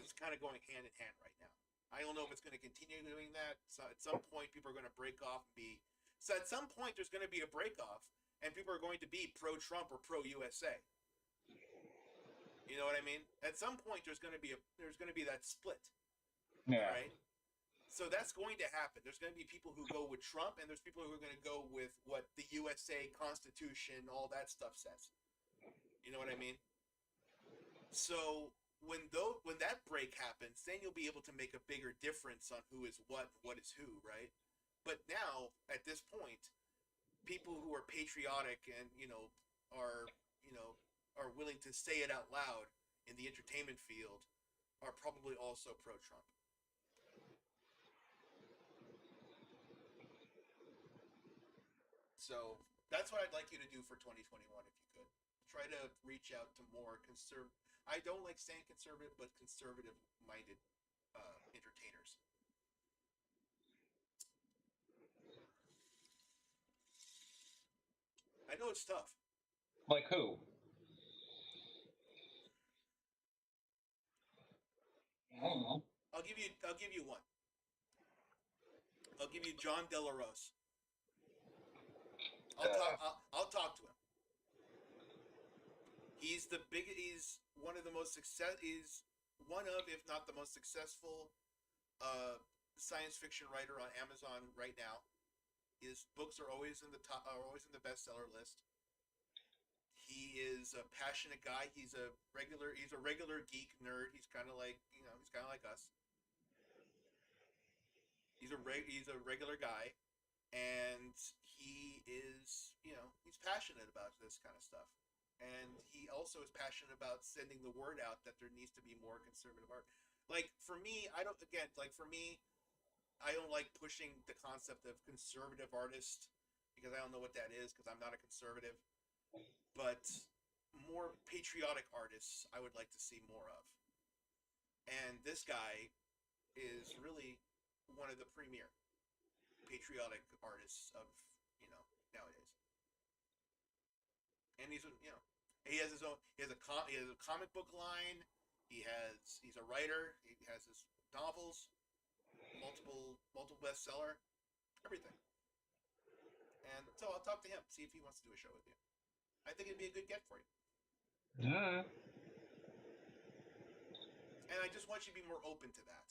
It's kind of going hand in hand right now. I don't know if it's going to continue doing that. So at some point, people are going to break off and be. So at some point, there's going to be a break off, and people are going to be pro Trump or pro USA. You know what I mean? At some point, there's going to be that split. Yeah. All right. So that's going to happen. There's going to be people who go with Trump, and there's people who are going to go with what the USA Constitution, all that stuff says. You know what I mean? So when that break happens, then you'll be able to make a bigger difference on who is what is who, right? But now, at this point, people who are patriotic and are willing to say it out loud in the entertainment field are probably also pro Trump. So that's what I'd like you to do for 2021, if you could. Try to reach out to more conservative. I don't like saying conservative, but conservative-minded entertainers. I know it's tough. Like who? I don't know. I'll give you one. I'll give you John De La Rose. I'll talk to him. He's one of the most he's one of, if not the most successful science fiction writer on Amazon right now. His books are always in the bestseller list. He is a passionate guy. He's a regular geek nerd. He's kind of like us. He's a regular guy, and he is he's passionate about this kind of stuff. And he also is passionate about sending the word out that there needs to be more conservative art. Like for me, I don't like pushing the concept of conservative artist because I don't know what that is because I'm not a conservative. But more patriotic artists I would like to see more of. And this guy is really one of the premier patriotic artists of, nowadays. And he has his own, he has a comic book line. He's a writer. He has his novels, multiple bestseller, everything. And so I'll talk to him, see if he wants to do a show with you. I think it'd be a good get for you. Yeah. And I just want you to be more open to that.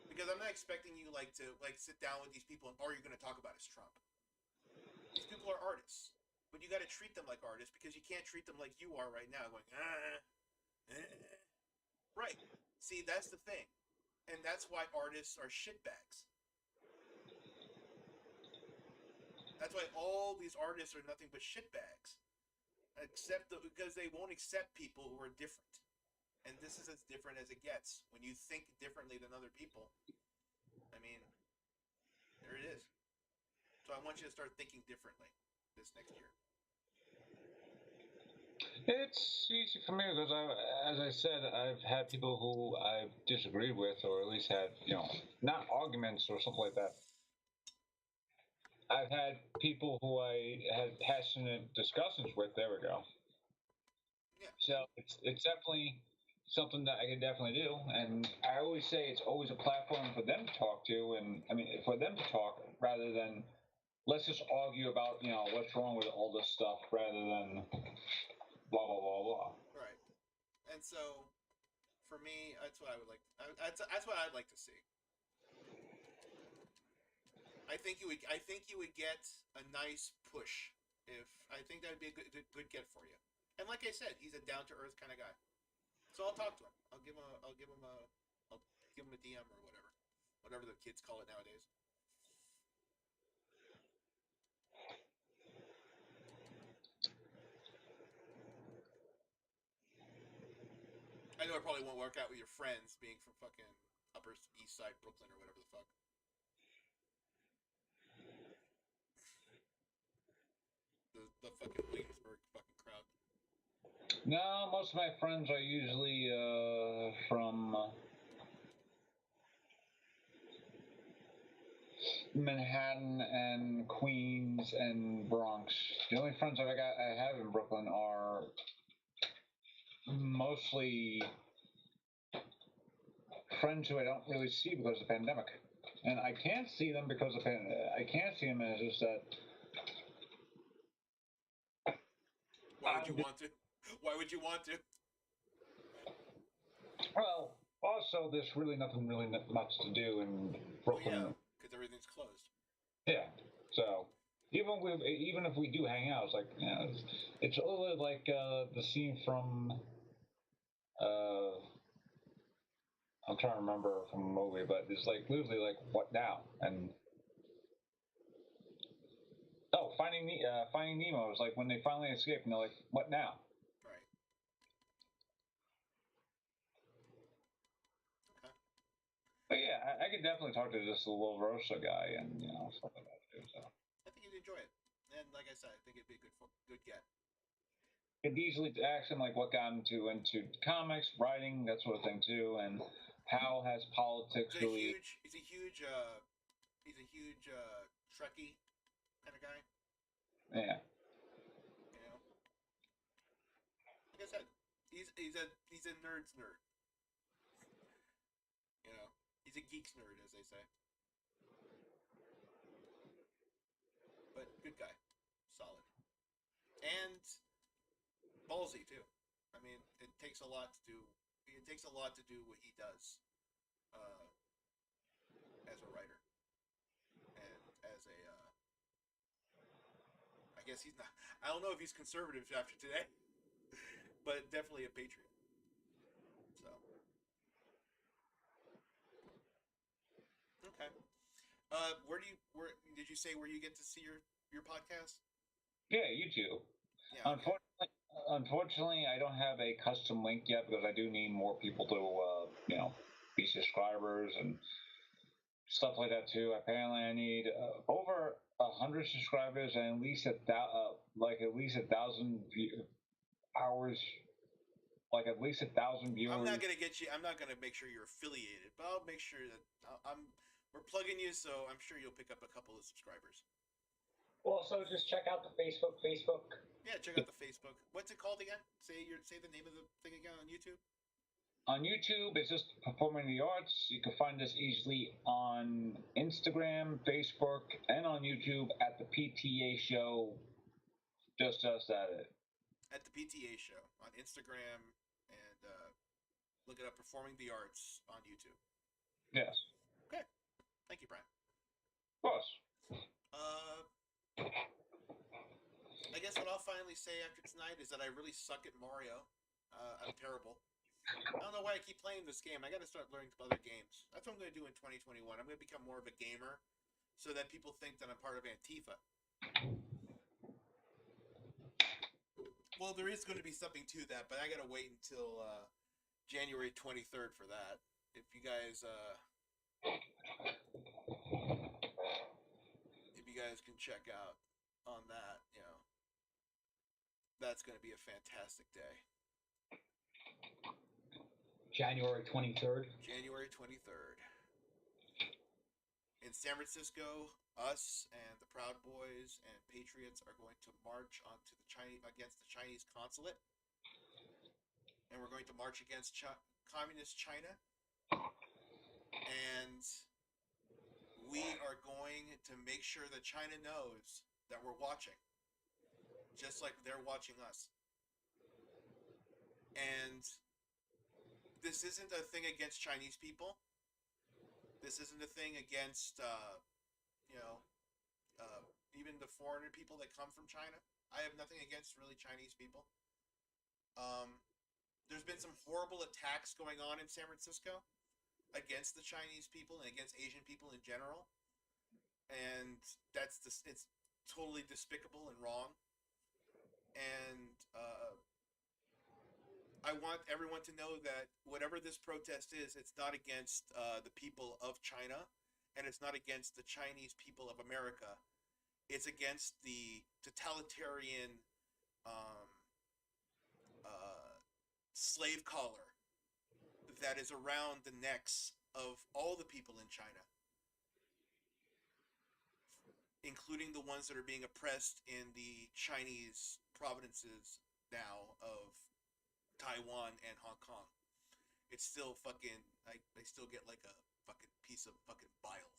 Because I'm not expecting you to sit down with these people and all you're going to talk about is Trump. These people are artists. But you got to treat them like artists because you can't treat them like you are right now going, Right. See, that's the thing. And that's why artists are shitbags. That's why all these artists are nothing but shitbags. Because they won't accept people who are different. And this is as different as it gets. When you think differently than other people, I mean, there it is. So I want you to start thinking differently this next year. It's easy for me because as I said, I've had people who I've disagreed with, or at least had, not arguments or something like that. I've had people who I had passionate discussions with. There we go. Yeah. So it's definitely something that I can definitely do, and I always say it's always a platform for them to talk to, and I mean for them to talk rather than let's just argue about what's wrong with all this stuff rather than blah blah blah blah. Right. And so, for me, that's what I would like. That's what I'd like to see. I think you would get a nice push. I think that'd be a good get for you. And like I said, he's a down to earth kind of guy. So I'll talk to him. I'll give him a DM or whatever the kids call it nowadays. I know it probably won't work out with your friends being from fucking Upper East Side, Brooklyn, or whatever the fuck. The fucking Williamsburg fucking crowd. No, most of my friends are usually from Manhattan and Queens and Bronx. The only friends I have in Brooklyn are mostly friends who I don't really see because of the pandemic, and I can't see them because of I can't see them as just that. Why would you want to? Why would you want to? Well, also there's really nothing really much to do in Brooklyn. Well, yeah, because everything's closed. Yeah, so even if we do hang out, it's like it's a little bit like the scene from I'm trying to remember from a movie, but it's like literally like what now? And Finding Nemo is like when they finally escape and they're like, what now? Right. Okay. But yeah, I could definitely talk to this little Rosa guy and stuff like that too. So I think you'd like I said, I think it'd be a good get. Could easily ask him like what got him into comics, writing, that sort of thing too, and how has politics really? He's a huge Trekkie kind of guy. Yeah. You know, like I said, he's a nerd's nerd. You know, he's a geek's nerd, as they say. But good guy, solid, and ballsy too. I mean, it takes a lot to do. It takes a lot to do what he does, uh, as a writer and as a. I guess he's not. I don't know if he's conservative after today, but definitely a patriot. So okay. Where did you say where you get to see your podcast? Yeah, YouTube. Yeah. Okay. Unfortunately, I don't have a custom link yet because I do need more people to, be subscribers and stuff like that too. Apparently, I need over 100 subscribers and at least 1,000 hours, like at least 1,000 viewers. I'm not gonna get you. I'm not gonna make sure you're affiliated, but I'll make sure that we're plugging you, so I'm sure you'll pick up a couple of subscribers. Also, just check out the Facebook. Yeah, check out the Facebook. What's it called again? Say the name of the thing again on YouTube. On YouTube, it's just Performing the Arts. You can find us easily on Instagram, Facebook, and on YouTube at the PTA Show. Just us at it. At the PTA Show on Instagram, and look it up. Performing the Arts on YouTube. Yes. Okay. Thank you, Brian. Of course. I guess what I'll finally say after tonight is that I really suck at Mario. I'm terrible. I don't know why I keep playing this game. I got to start learning other games. That's what I'm going to do in 2021. I'm going to become more of a gamer so that people think that I'm part of Antifa. Well, there is going to be something to that, but I got to wait until January 23rd for that. If you guys can check out on that, that's going to be a fantastic day. January 23rd. January 23rd. In San Francisco, us and the Proud Boys and Patriots are going to march onto against the Chinese consulate, and we're going to march against communist China, and we are going to make sure that China knows that we're watching, just like they're watching us. And this isn't a thing against Chinese people. This isn't a thing against, even the foreigner people that come from China. I have nothing against really Chinese people. There's been some horrible attacks going on in San Francisco against the Chinese people and against Asian people in general. And it's totally despicable and wrong. And I want everyone to know that whatever this protest is, it's not against the people of China, and it's not against the Chinese people of America. It's against the totalitarian slave collar that is around the necks of all the people in China, including the ones that are being oppressed in the Chinese provinces now of Taiwan and Hong Kong. It's still fucking. I still get like a fucking piece of fucking bile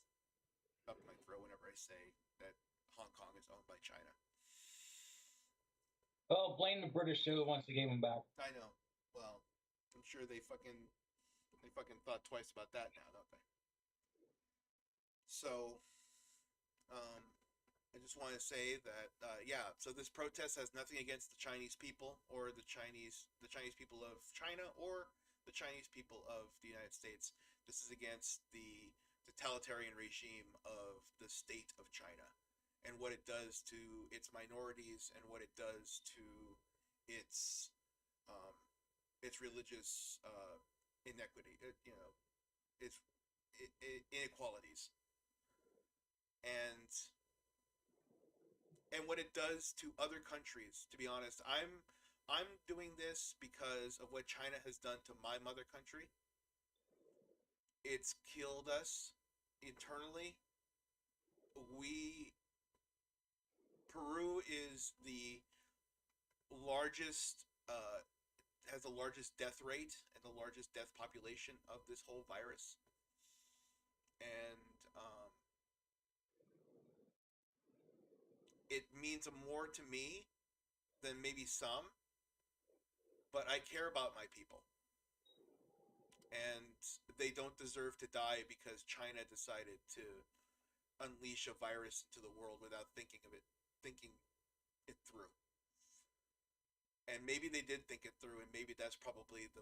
up my throat whenever I say that Hong Kong is owned by China. Well, blame the British too once they gave them back. I know. Well, I'm sure they fucking thought twice about that now, don't they? So, I just want to say that, so this protest has nothing against the Chinese people or the Chinese people of China or the Chinese people of the United States. This is against the totalitarian regime of the state of China and what it does to its minorities and what it does to its religious inequity, its inequalities. And and what it does to other countries. To be honest, I'm doing this because of what China has done to my mother country. It's killed us internally. We Peru is the largest has the largest death rate and the largest death population of this whole virus, and it means more to me than maybe some, but I care about my people, and they don't deserve to die because China decided to unleash a virus into the world without thinking it through. And maybe they did think it through, and maybe that's probably the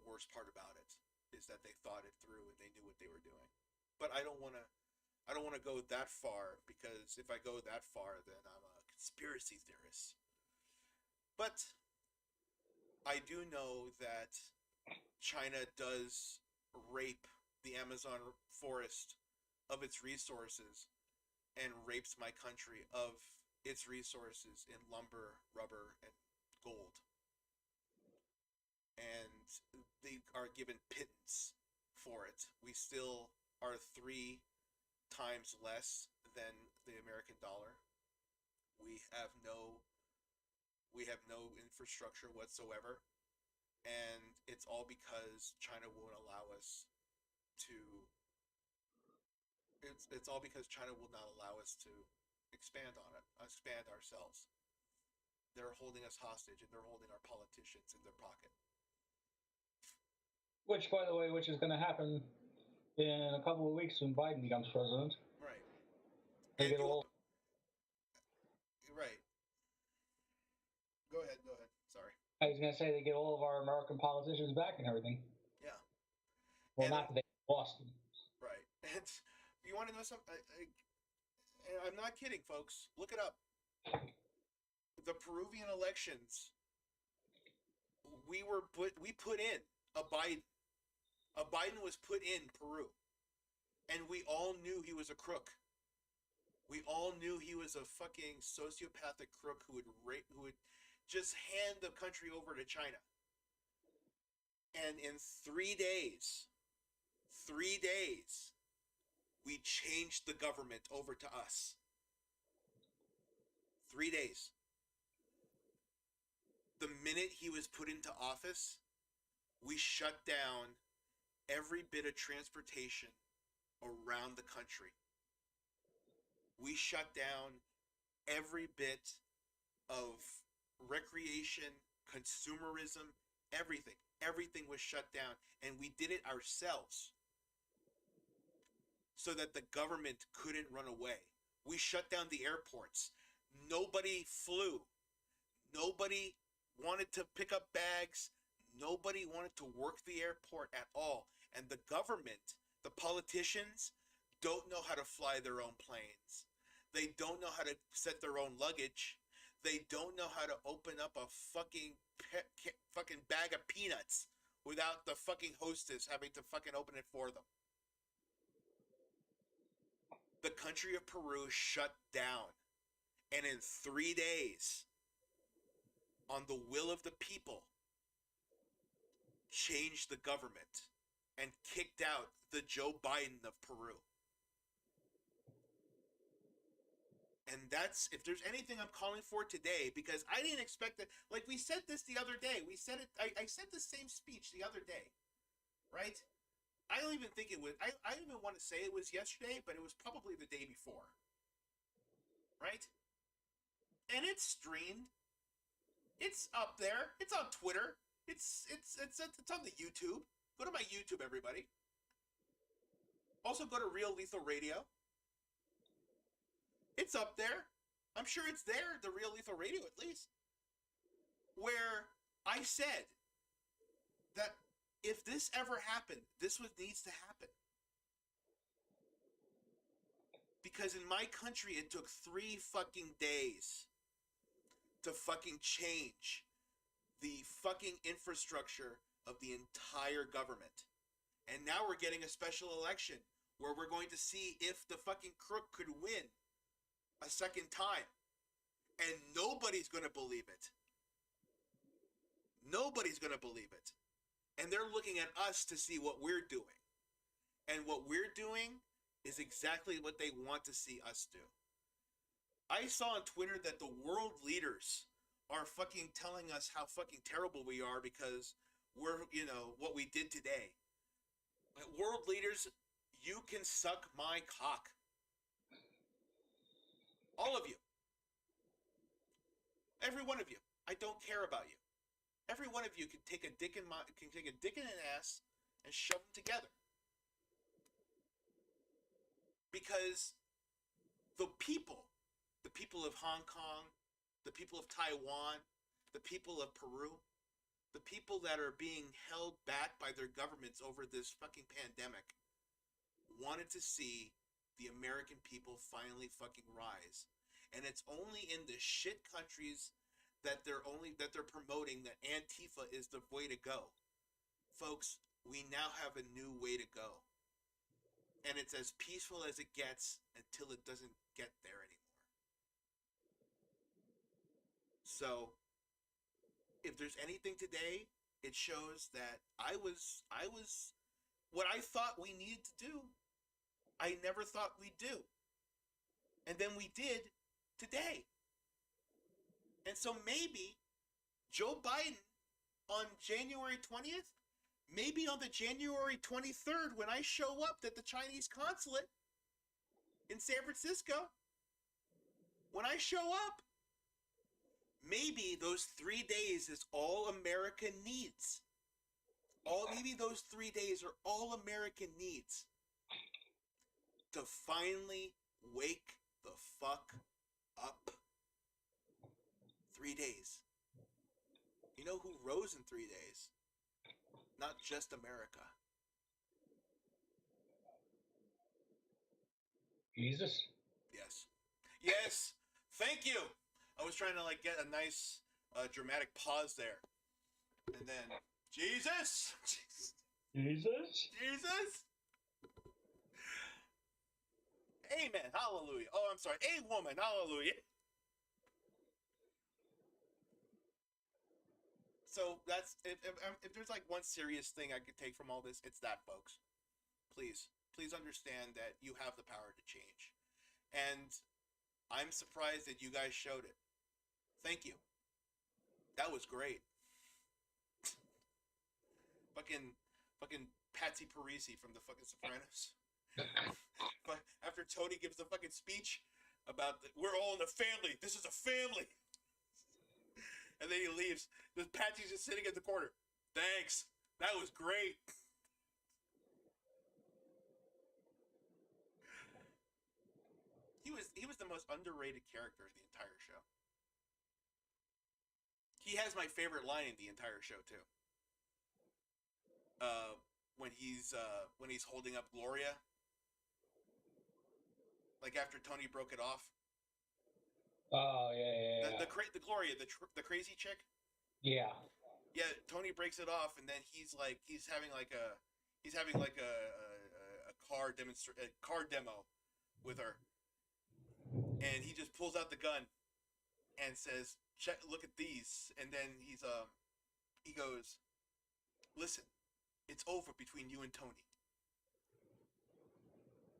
worst part about it, is that they thought it through and they knew what they were doing. But I don't want to go that far, because if I go that far, then I'm a conspiracy theorist. But I do know that China does rape the Amazon forest of its resources, and rapes my country of its resources in lumber, rubber, and gold. And they are given pittance for it. We still are 3 times less than the American dollar. We have no infrastructure whatsoever, and it's all because China won't allow us to. It's all because China will not allow us to expand ourselves. They're holding us hostage, and they're holding our politicians in their pocket. Which, by the way, is going to happen in a couple of weeks when Biden becomes president. Right. They right. Go ahead. Sorry. I was going to say they get all of our American politicians back and everything. Yeah. Well, not that they lost them. Right. And you want to know something? I'm not kidding, folks. Look it up. The Peruvian elections, we put in a Biden. A Biden was put in Peru, and we all knew he was a crook. We all knew he was a fucking sociopathic crook who would just hand the country over to China. And in 3 days, we changed the government over to us. 3 days. The minute he was put into office, we shut down every bit of transportation around the country. We shut down every bit of recreation, consumerism, everything. Everything was shut down, and we did it ourselves so that the government couldn't run away. We shut down the airports. Nobody flew. Nobody wanted to pick up bags. Nobody wanted to work the airport at all. And the government, the politicians, don't know how to fly their own planes. They don't know how to set their own luggage. They don't know how to open up a fucking bag of peanuts without the fucking hostess having to fucking open it for them. The country of Peru shut down. And in 3 days, on the will of the people, changed the government and kicked out the Joe Biden of Peru. And that's, if there's anything I'm calling for today, because I didn't expect it. Like, we said this the other day. We said it, I said the same speech the other day, right? I don't even think it was, I don't even want to say it was yesterday, but it was probably the day before, right? And it's streamed. It's up there. It's on Twitter. It's on the YouTube. Go to my YouTube, everybody. Also go to Real Lethal Radio. It's up there. I'm sure it's there, the Real Lethal Radio at least. Where I said that if this ever happened, this needs to happen. Because in my country, it took 3 fucking days to fucking change the fucking infrastructure of the entire government. And now we're getting a special election where we're going to see if the fucking crook could win a second time. And nobody's going to believe it. Nobody's going to believe it. And they're looking at us to see what we're doing. And what we're doing is exactly what they want to see us do. I saw on Twitter that the world leaders are fucking telling us how fucking terrible we are because we're, what we did today. But world leaders, you can suck my cock. All of you. Every one of you. I don't care about you. Every one of you can take a dick in an ass and shove them together. Because the people of Hong Kong, the people of Taiwan, the people of Peru, the people that are being held back by their governments over this fucking pandemic wanted to see the American people finally fucking rise. And it's only in the shit countries that they're promoting that Antifa is the way to go. Folks, we now have a new way to go. And it's as peaceful as it gets until it doesn't get there anymore. So, if there's anything today, it shows that I was what I thought we needed to do, I never thought we'd do. And then we did today. And so maybe Joe Biden on January 20th, maybe on the January 23rd when I show up at the Chinese consulate in San Francisco, when I show up, maybe those 3 days is all America needs. Maybe those 3 days are all America needs to finally wake the fuck up. 3 days. You know who rose in 3 days? Not just America. Jesus? Yes. Yes! Thank you! I was trying to get a nice dramatic pause there. And then, Jesus! Jesus? Jesus! Amen. Hallelujah. Oh, I'm sorry. A woman. Hallelujah. So that's if there's one serious thing I could take from all this, it's that, folks. Please understand that you have the power to change, and I'm surprised that you guys showed it. Thank you. That was great. fucking Patsy Parisi from the fucking Sopranos. But after Tony gives the fucking speech about we're all in a family. This is a family. And then he leaves. The Patsy's just sitting at the corner. Thanks. That was great. He was the most underrated character in the entire show. He has my favorite line in the entire show too. When he's holding up Gloria, after Tony broke it off. Oh yeah. The Gloria, the crazy chick. Yeah. Yeah, Tony breaks it off, and then he's having a car demo with her, and he just pulls out the gun and says, look at these, and then he goes, listen, it's over between you and Tony.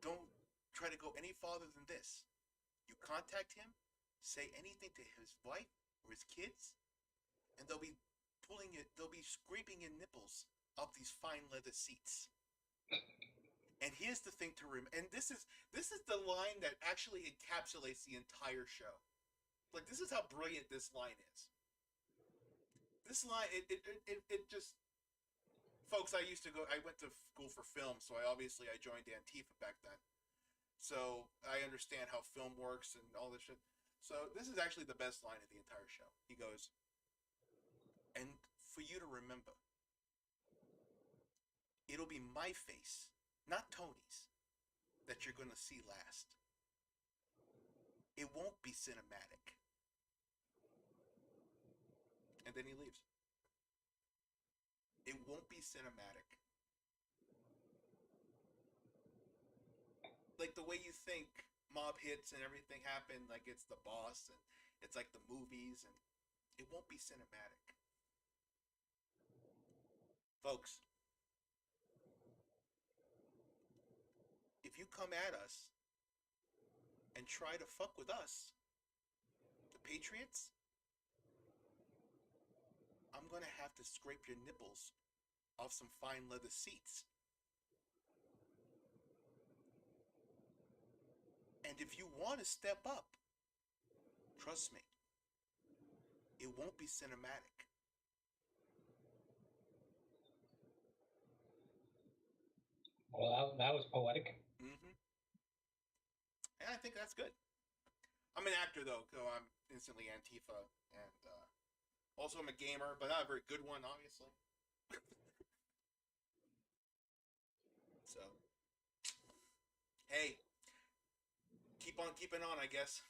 Don't try to go any farther than this. You contact him, say anything to his wife or his kids, and they'll be scraping your nipples off these fine leather seats. And here's the thing to remember, and this is the line that actually encapsulates the entire show. This is how brilliant this line is. This line, it just, folks, I went to school for film, so I joined Antifa back then. So I understand how film works and all this shit. So this is actually the best line of the entire show. He goes, and for you to remember, it'll be my face, not Tony's, that you're going to see last. It won't be cinematic. And then he leaves. It won't be cinematic. The way you think mob hits and everything happen like it's the boss and it's like the movies, and it won't be cinematic. Folks, if you come at us and try to fuck with us, the Patriots, I'm gonna have to scrape your nipples off some fine leather seats. And if you want to step up, trust me, it won't be cinematic. Well, that was poetic. Mm-hmm. And I think that's good. I'm an actor, though, so I'm instantly Antifa. And also, I'm a gamer, but not a very good one, obviously. So, hey, keep on keeping on, I guess.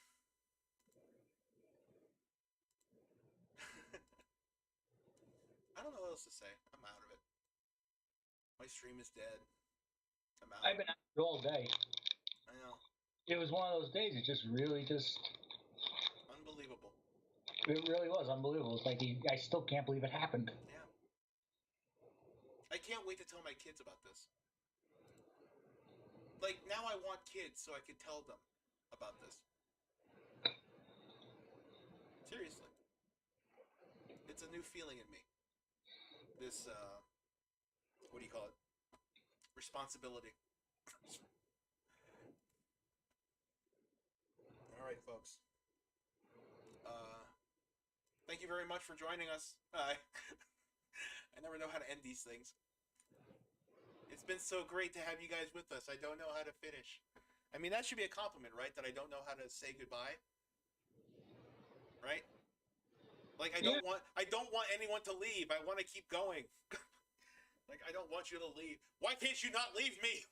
I don't know what else to say. I'm out of it. My stream is dead. I'm out. I've been out all day. I know. It was one of those days. It just really Unbelievable. It really was unbelievable. It's like I still can't believe it happened. Yeah. I can't wait to tell my kids about this. Like, now I want kids so I can tell them about this. Seriously. It's a new feeling in me. This, what do you call it? Responsibility. All right, folks. Thank you very much for joining us. I never know how to end these things. It's been so great to have you guys with us. I don't know how to finish. I mean, that should be a compliment, right? That I don't know how to say goodbye. Right? Like, I don't want anyone to leave. I want to keep going. Like, I don't want you to leave. Why can't you not leave me?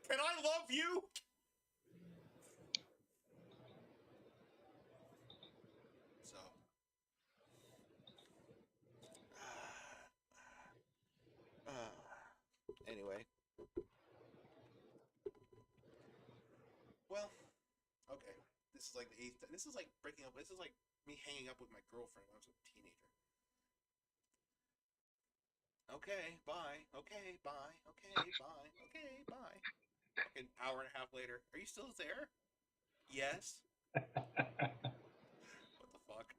Can I love you? So. Anyway. Well, okay. This is like the 8th. This is like breaking up. This is like me hanging up with my girlfriend when I was a teenager. Okay, bye. Okay, bye. Okay, bye. Okay, bye. Fucking hour and a half later. Are you still there? Yes. What the fuck?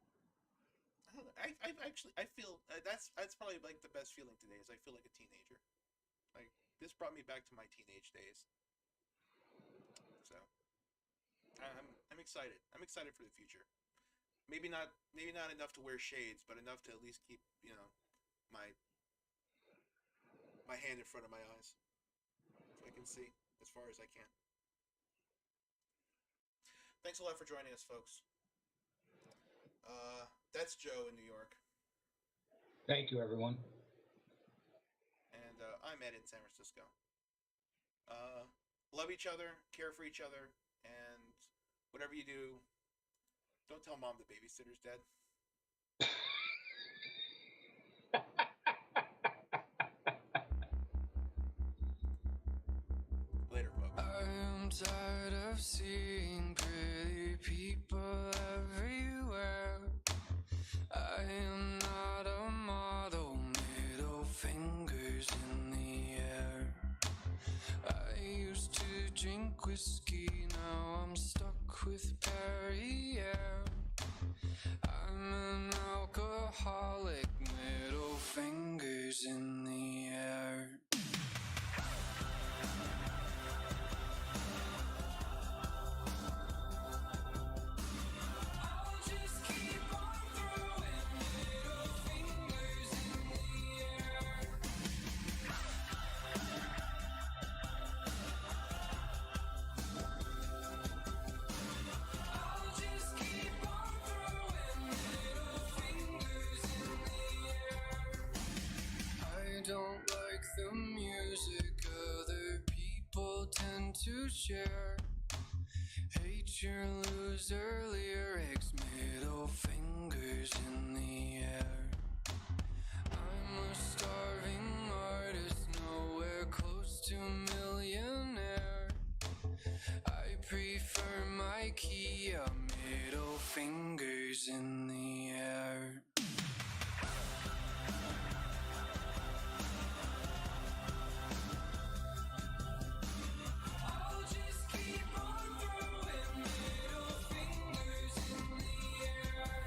I don't know. I feel that's probably like the best feeling today. Is I feel like a teenager. Like, this brought me back to my teenage days. So I'm excited. I'm excited for the future. Maybe not enough to wear shades, but enough to at least keep, my hand in front of my eyes so I can see as far as I can. Thanks a lot for joining us, folks. That's Joe in New York. Thank you, everyone. And I'm Ed in San Francisco. Love each other, care for each other, and whatever you do, don't tell mom the babysitter's dead. Later, folks. I'm tired of seeing pretty people everywhere. I am not a model, middle fingers in the air. I used to drink whiskey, now I'm stuck with Perrier. I'm an alcoholic, middle fingers in the air. Don't like the music other people tend to share. Hate your loser lyrics, middle fingers in the air. I'm a starving artist, nowhere close to millionaire. I for my key, a middle fingers in the air. I'll just keep on throwing middle fingers in the air.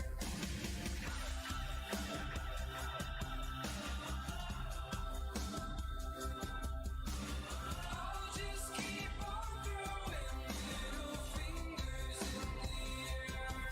I'll just keep on throwing middle fingers in the air.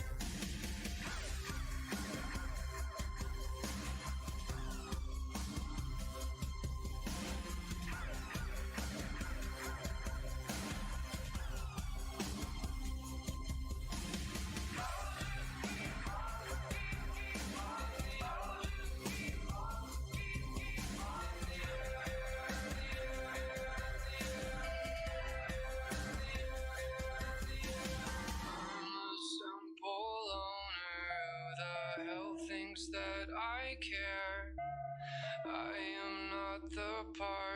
I'm a simple owner. Who the hell thinks that I care? I am not the part